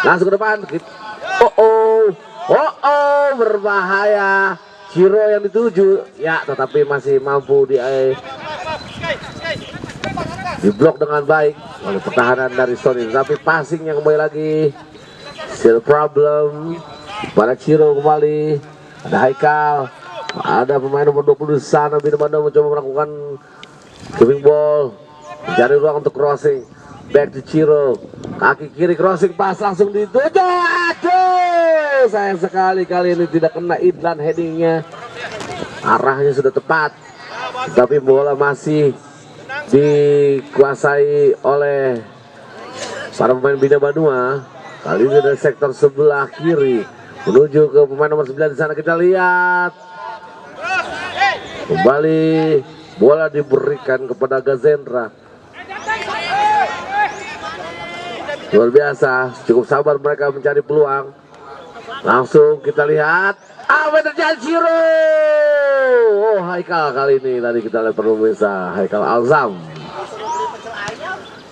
langsung ke depan. Berbahaya. Ciro yang dituju ya, tetapi masih mampu diblok dengan baik oleh pertahanan dari Stone. Tapi passing yang kembali lagi still problem pada Ciro kembali. Ada Haikal, ada pemain nomor 20 di sana. Bina Bandung mencoba melakukan giving ball, mencari ruang untuk crossing. Back to Ciro, kaki kiri crossing pas langsung dituju. Aduh, sayang sekali kali ini tidak kena Idlan headingnya. Arahnya sudah tepat, tapi bola masih dikuasai oleh para pemain Bina Bandung. Kali ini dari sektor sebelah kiri menuju ke pemain nomor 9 di sana. Kita lihat kembali bola diberikan kepada Gazendra. Luar biasa, cukup sabar mereka mencari peluang. Langsung kita lihat apa yang terjadi Ciro. Oh, Haikal kali ini tadi kita lihat pemirsa, Haikal Alzam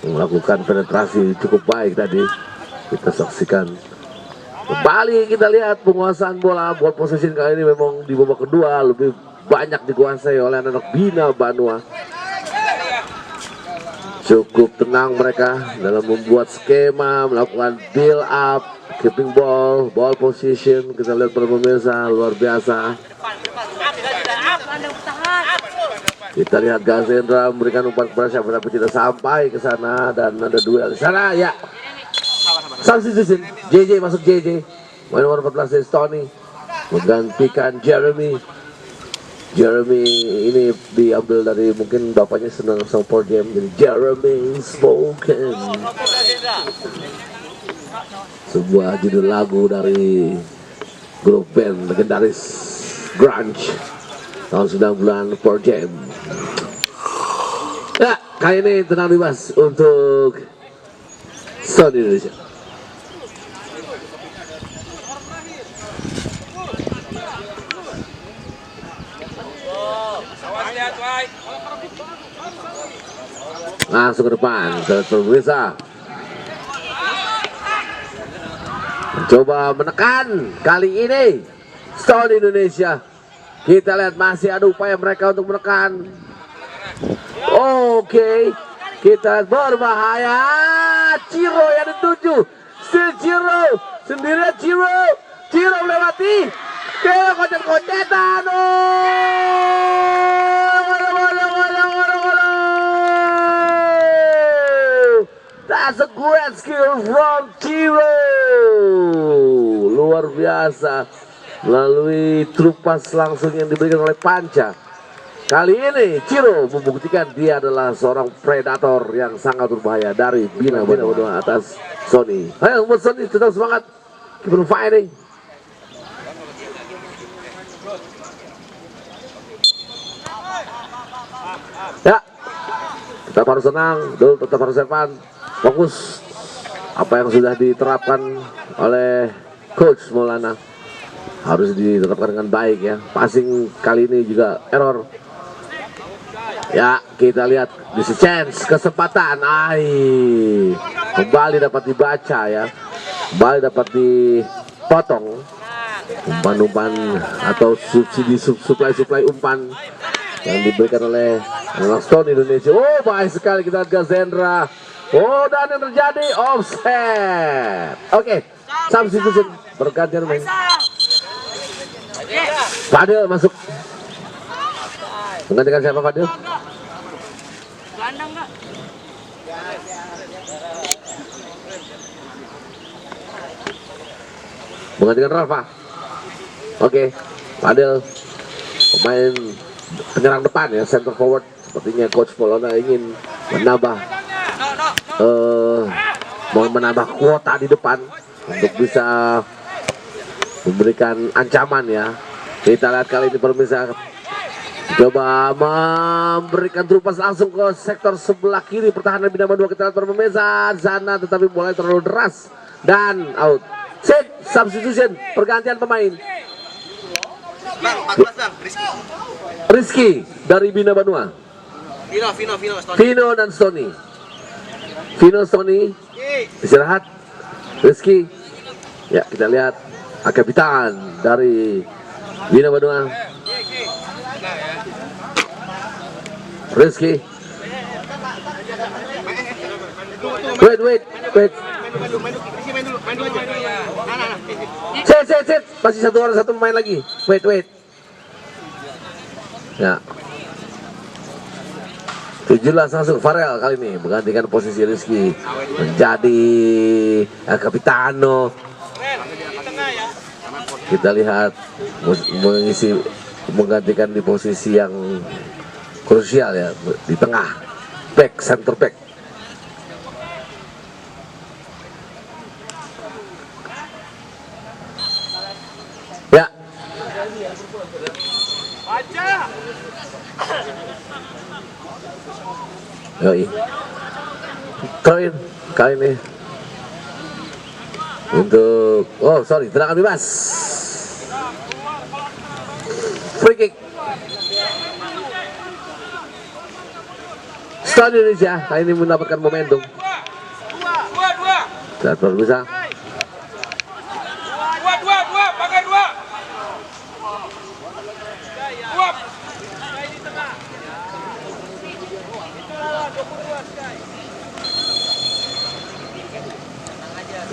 melakukan penetrasi cukup baik tadi. Kita saksikan kembali, kita lihat penguasaan bola. Ball possession kali ini memang di babak kedua lebih banyak dikuasai oleh anak-anak Bina Bandung. Cukup tenang mereka dalam membuat skema, melakukan build up, keeping ball, ball position. Kita lihat para pemirsa, luar biasa. Kita lihat Gazendra memberikan umpan kepada siapa, tapi tidak sampai ke sana. Dan ada duel di sana ya. Substitution, JJ masuk. JJ main nomor 14 dari Stony menggantikan Jeremy. Jeremy ini diambil dari, mungkin bapaknya senang sama Pearl Jam, jadi Jeremy Spoken, sebuah judul lagu dari grup band legendaris grunge tahun 90-an Pearl Jam. Ya, kali ini tenang bebas untuk Stone Indonesia. Langsung ke depan, pemirsa mencoba menekan kali ini Stone Indonesia. Kita lihat masih ada upaya mereka untuk menekan. Oke, kita berbahaya. Ciro yang dituju, still Ciro sendirian. Ciro melewati, kira kocet-kocetan. That's a great skill from Ciro. Luar biasa melalui trupas langsung yang diberikan oleh Panca. Kali ini Ciro membuktikan dia adalah seorang predator yang sangat berbahaya dari Bina Bandung atas Sony. Ayo buat Sony, tetap semangat, keep on fighting. Ya, tetap harus senang, tetap harus depan. Fokus apa yang sudah diterapkan oleh Coach Maulana harus diterapkan dengan baik ya. Passing kali ini juga error. Ya, kita lihat this chance, kesempatan. Kembali dapat dibaca ya. kembali dapat dipotong umpan-umpan atau subsidi suplai umpan yang diberikan oleh anak Stone Indonesia. Oh, baik sekali kita lihat Gazendra. Oh, dan yang terjadi offset. Oke, substitution bergantian main. Fadil masuk. Menggantikan siapa Fadil? Menggantikan Rafa. Oke, Fadil pemain penyerang depan ya, center forward. Sepertinya Coach Polona ingin menambah kuota di depan untuk bisa memberikan ancaman ya. Kita lihat kali ini pemirsa, coba memberikan terupas langsung ke sektor sebelah kiri pertahanan Bina Bandung. Kita lihat pemirsa sana, tetapi bola terlalu deras dan out. Set substitution, pergantian pemain. Bang, 14 bang, Rizky. Rizky dari Bina Banua. Vino dan Stony. Vino, Stony istirahat. Rizky. Ya, kita lihat kapitan dari Bina Banua. Rizky. Wait. Set. Masih satu pemain lagi. Wait. Ya. 17 langsung Farel kali ini menggantikan posisi Rizky menjadi Capitano. Kita lihat menggantikan di posisi yang krusial ya, di tengah, center back. Ya. Yoi. Throw-in kali ini untuk tendangan bebas, free kick. Stone Indonesia kali ini mendapatkan momentum. Dan pemirsa, pakai dua.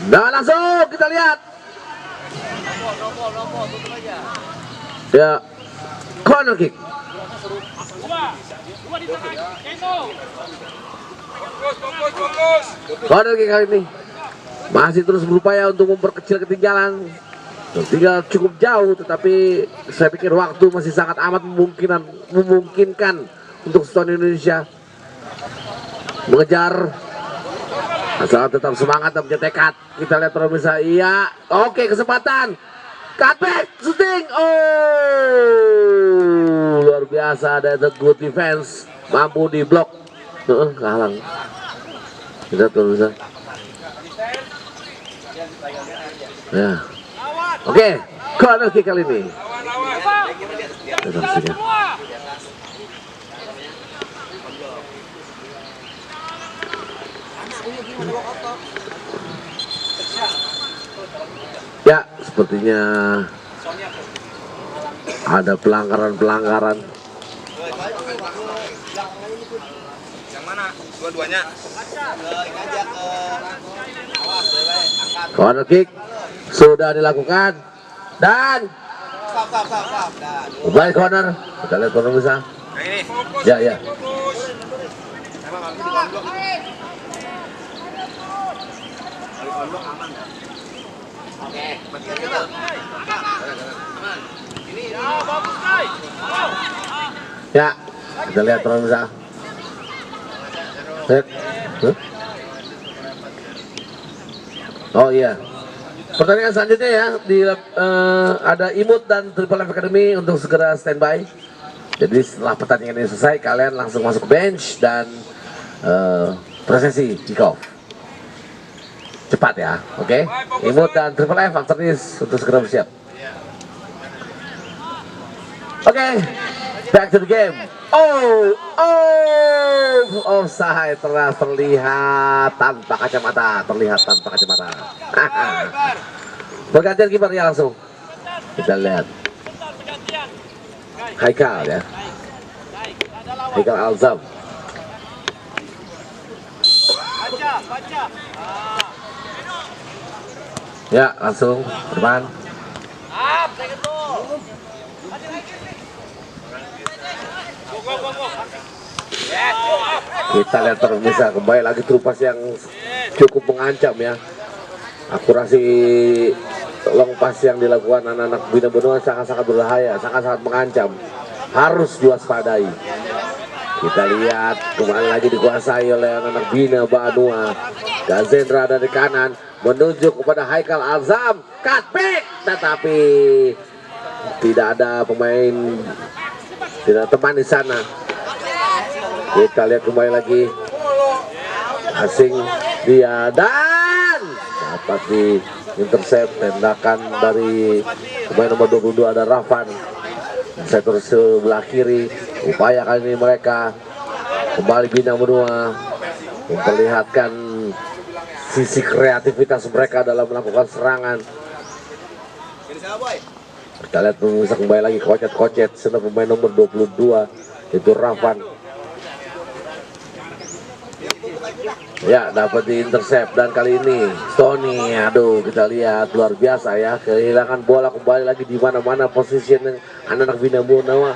nah langsung kita lihat ya, corner kick. Fokus. Corner kick kali ini masih terus berupaya untuk memperkecil ketinggalan. Tinggal cukup jauh, tetapi saya pikir waktu masih sangat amat memungkinkan untuk Stone Indonesia mengejar. Asal tetap semangat dan punya tekad. Kita lihat pemirsa, iya, oke, kesempatan, cutback, shooting, luar biasa, ada the good defense, mampu di blok, kehalang. Kita pemirsa, ya, oke, corner kick kali ini. Ya, sepertinya ada pelanggaran. Yang mana? Dua-duanya. Corner kick sudah dilakukan dan baik corner. Kita lihat corner bisa. Yang ini. Ya. Ya, kita lihat pemirsa. Set. Oh iya. Pertandingan selanjutnya ya ada Imut dan Triple F Academy untuk segera standby. Jadi setelah pertandingan ini selesai, kalian langsung masuk bench dan prosesi kick off. Cepat ya, oke? Imut dan Triple F after this untuk segera bersiap. Oke, Back to the game. Offside terlihat tanpa kacamata, Pergantian kiper ya langsung. Kita lihat. Haikal ya. Haikal Alzam. Ya, langsung ke depan. Kita lihat pemirsa, kembali lagi terupas yang cukup mengancam ya. Akurasi long pass yang dilakukan anak-anak Bina Benua sangat-sangat berbahaya, sangat-sangat mengancam. Harus diwaspadai. Kita lihat kembali lagi dikuasai oleh anak-anak Bina Benua. Gazendra dari kanan menuju kepada Haikal Alzam, cutback, tetapi tidak ada pemain, tidak teman di sana. Kita lihat kembali lagi asing dia dan dapat di intercept tembakan dari pemain nomor 22 ada Rafan. Sektor sebelah kiri, upaya kali ini mereka kembali Bina Benua memperlihatkan sisi kreativitas mereka dalam melakukan serangan. Kita lihat pemirsa kembali lagi kocet-kocet sana pemain nomor 22 itu Rafan. Ya, dapat diintercept dan kali ini Tony, aduh kita lihat luar biasa ya, kehilangan bola kembali lagi di mana-mana posisi anak-anak Bina Benua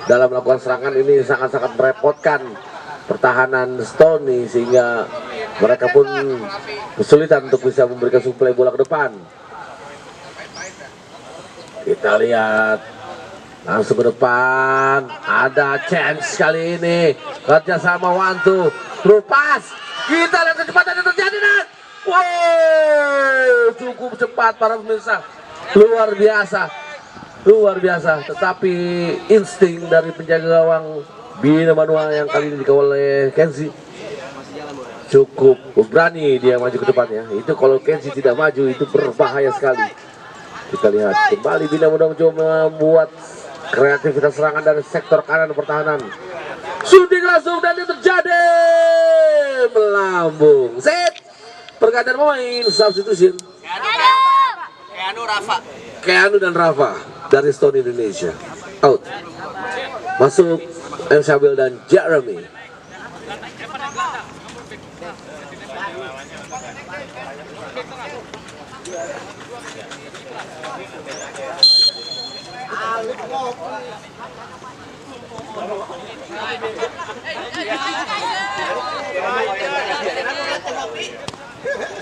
dalam melakukan serangan ini sangat-sangat merepotkan pertahanan Stony sehingga mereka pun kesulitan untuk bisa memberikan suplai bola ke depan. Kita lihat langsung ke depan, ada chance kali ini kerjasama Wantu, lepas. Kita lihat kecepatan yang terjadi dan wow, cukup cepat para pemirsa, luar biasa. Tetapi insting dari penjaga gawang Bina Benua yang kali ini dikawal oleh Kenzi cukup berani dia maju ke depannya. Itu kalau Kenzi tidak maju itu berbahaya sekali. Kita lihat kembali Bina Benua mencoba membuat kreativitas serangan dari sektor kanan pertahanan. Shooting langsung dan itu terjadi melambung. Set. Pergantian pemain substitution. Keanu dan Rafa dari Stone Indonesia. Out. Masuk M. Syabil dan Jeremy.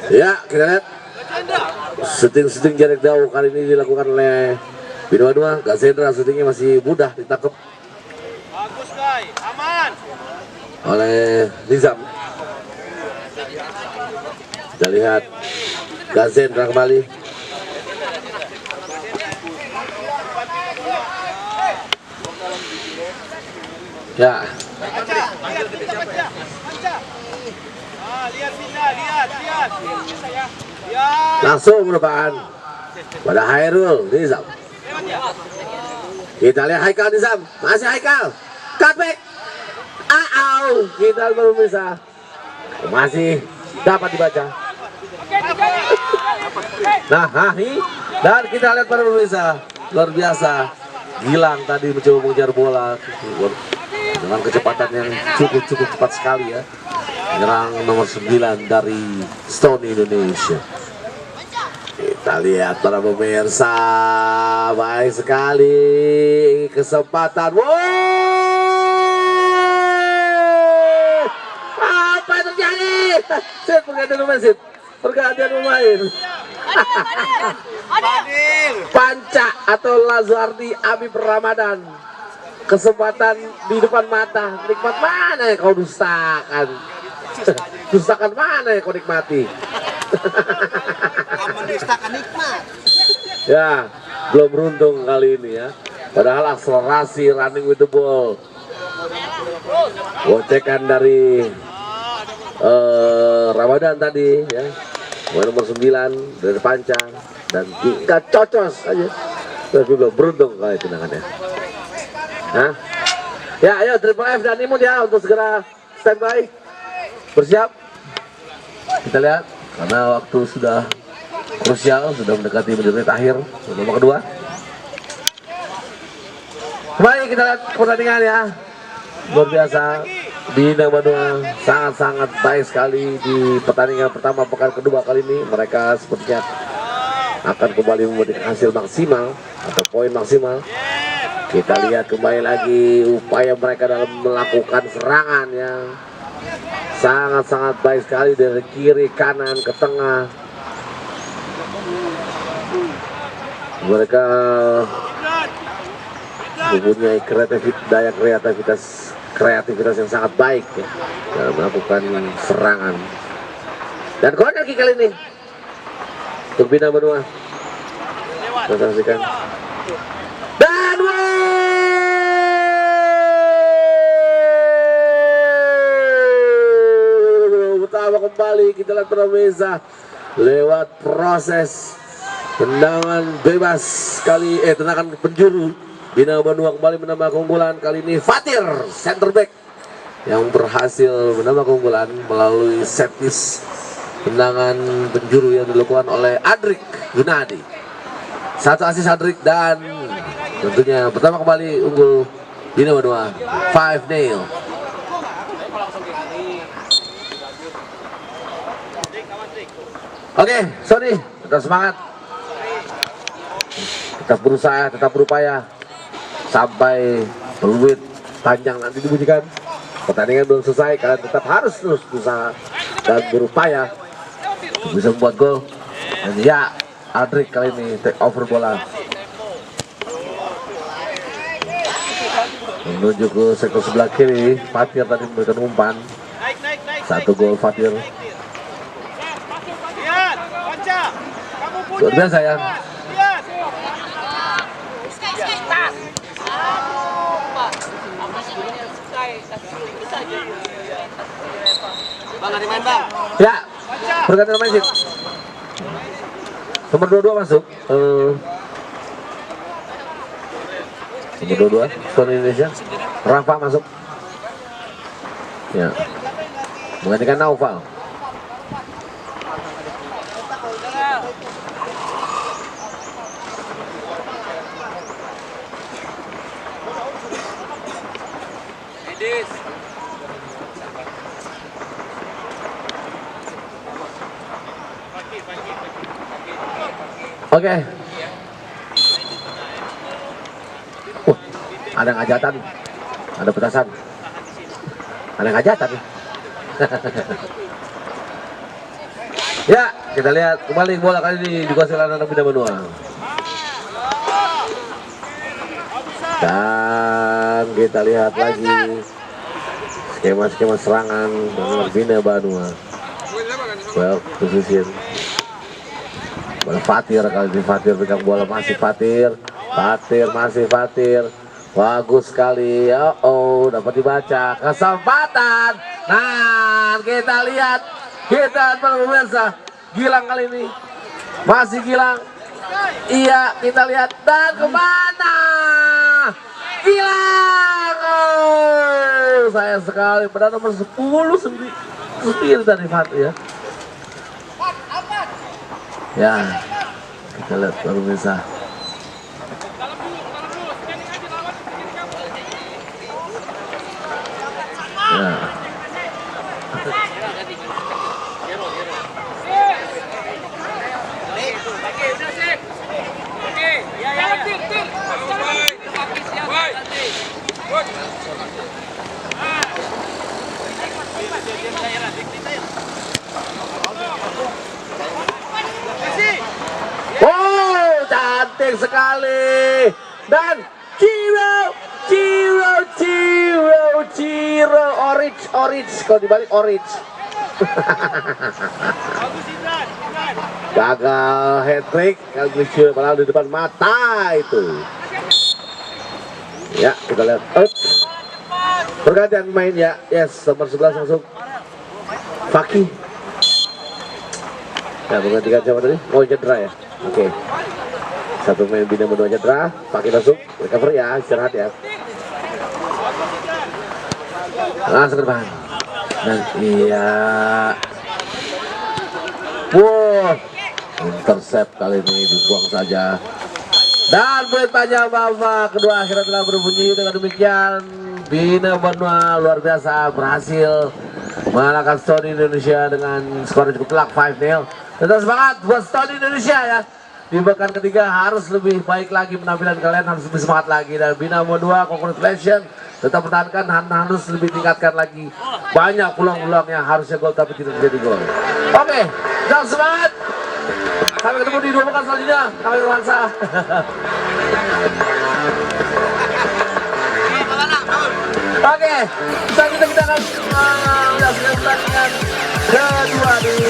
Ya, kita lihat syuting jarak jauh kali ini dilakukan oleh Bina Benua. Gazendra syutingnya masih mudah ditangkap. Bagus guys, aman. Oleh Nizam. Kita lihat Gazendra kembali. Ya. Langsung merupakan pada Hairul Nizam. Kita lihat Haikal Nizam, masih Haikal, cutback. Kita baru bisa, masih dapat dibaca. Nah, dan kita lihat para pemirsa, luar biasa. Gilang tadi mencoba mengejar bola dengan kecepatan yang cukup cepat sekali ya. Menyerang nomor 9 dari Stone Indonesia. Kita lihat para pemirsa, baik sekali kesempatan. Wow, apa yang terjadi? Sit, pergantian pemain. Panca atau Lazardi Abi Ramadan. Kesempatan di depan mata, nikmat mana yang kau dustakan? Dustakan mana yang kau nikmati? Mendustakan nikmat. Ya, belum beruntung kali ini ya. Padahal akselerasi running with the ball. Gocekan dari Ramadan tadi ya. Nomor 9 dari Panca dan tinggal cocos aja. Tapi belum beruntung kali tendangannya. Hah? Ya, ayo Triple F dan Imut ya untuk segera standby. Bersiap. Kita lihat karena waktu sudah krusial, sudah mendekati menit akhir babak kedua. Kembali kita lihat pertandingan ya. Luar biasa. Bina Bandung sangat-sangat baik sekali di pertandingan pertama pekan kedua kali ini. Mereka sepertinya akan kembali memberikan hasil maksimal atau poin maksimal. Kita lihat kembali lagi upaya mereka dalam melakukan serangan yang sangat-sangat baik sekali dari kiri, kanan, ke tengah. Mereka mempunyai daya kreativitas yang sangat baik ya, dalam melakukan serangan. Dan corner kick kali ini untuk Bina Benua. Kita saksikan. Dan pertama kembali kita lihat pemirsa lewat proses tendangan bebas tendangan penjuru. Bina Bandung kembali menambah keunggulan. Kali ini Fatir center back yang berhasil menambah keunggulan melalui set piece tendangan penjuru yang dilakukan oleh Adrik Gunadi. Satu asis Adrik dan tentunya pertama kembali unggul Bina Bandung 5-0. Oke, Sony, tetap semangat. Tetap berusaha, tetap berupaya sampai peluit panjang nanti dibunyikan. Pertandingan belum selesai, kalian tetap harus terus berusaha dan berupaya untuk bisa membuat gol. Dan ya, Adrik kali ini take over bola menuju ke sektor sebelah kiri. Fatir tadi memberikan umpan. Satu gol Fatir. Luar biasa ya. Bang, ada main bang. Ya, berganti main sih. Nomor 22 masuk. Nomor 22, Son Indonesia. Rafa masuk. Ya, menggantikan Naufal. Oke. Ada ngajatan, ada petasan, ada ngajatan. Ya, kita lihat kembali bola kali ini juga silakan anak Bina Benua. Dan kita lihat lagi skema-skema serangan dari Bina Benua. Well, position. Bola Fatir kali ini, Fatir pegang bola, masih Fatir masih Fatir. Bagus sekali. Oh, dapat dibaca kesempatan. Nah, kita lihat pemirsa, Gilang kali ini masih Gilang. Iya, kita lihat dan kemana Gilang. Oh, sayang sekali pada nomor 10 sendiri tadi Fatir ya. Ya, kita lihat pemirsa. Ya. Oh, cantik sekali. Dan Ciro orange kalau dibalik orange. Gagal hat-trick padahal di depan mata itu. Ya, kita lihat. Pergantian main ya. Yes, nomor 11 masuk. Fakih. Ya, menggantikan siapa tadi? Oh, cedera ya. Oke. Satu main Bina Benua cedera, Fakih masuk. Recover ya, istirahat ya. Langsung ke depan. Dan iya. Wow, intercept kali ini dibuang saja. Dan poin panjang babak kedua akhirnya telah berbunyi. Dengan demikian Bina Banua luar biasa berhasil mengalahkan Stone Indonesia dengan skor yang cukup telak 5-0. Tetap semangat buat Stone Indonesia ya. Di pekan ketiga harus lebih baik lagi penampilan kalian, harus lebih semangat lagi. Dan Bina Banua, congratulations, tetap pertahankan, harus lebih tingkatkan lagi. Banyak peluang-peluang yang harusnya gol tapi tidak menjadi gol. Oke, jangan semangat. Sampai ketemu di 2 pekan selanjutnya. Kami Bangsa. Oke, selanjutnya kita akan menyaksikan pertandingan kedua di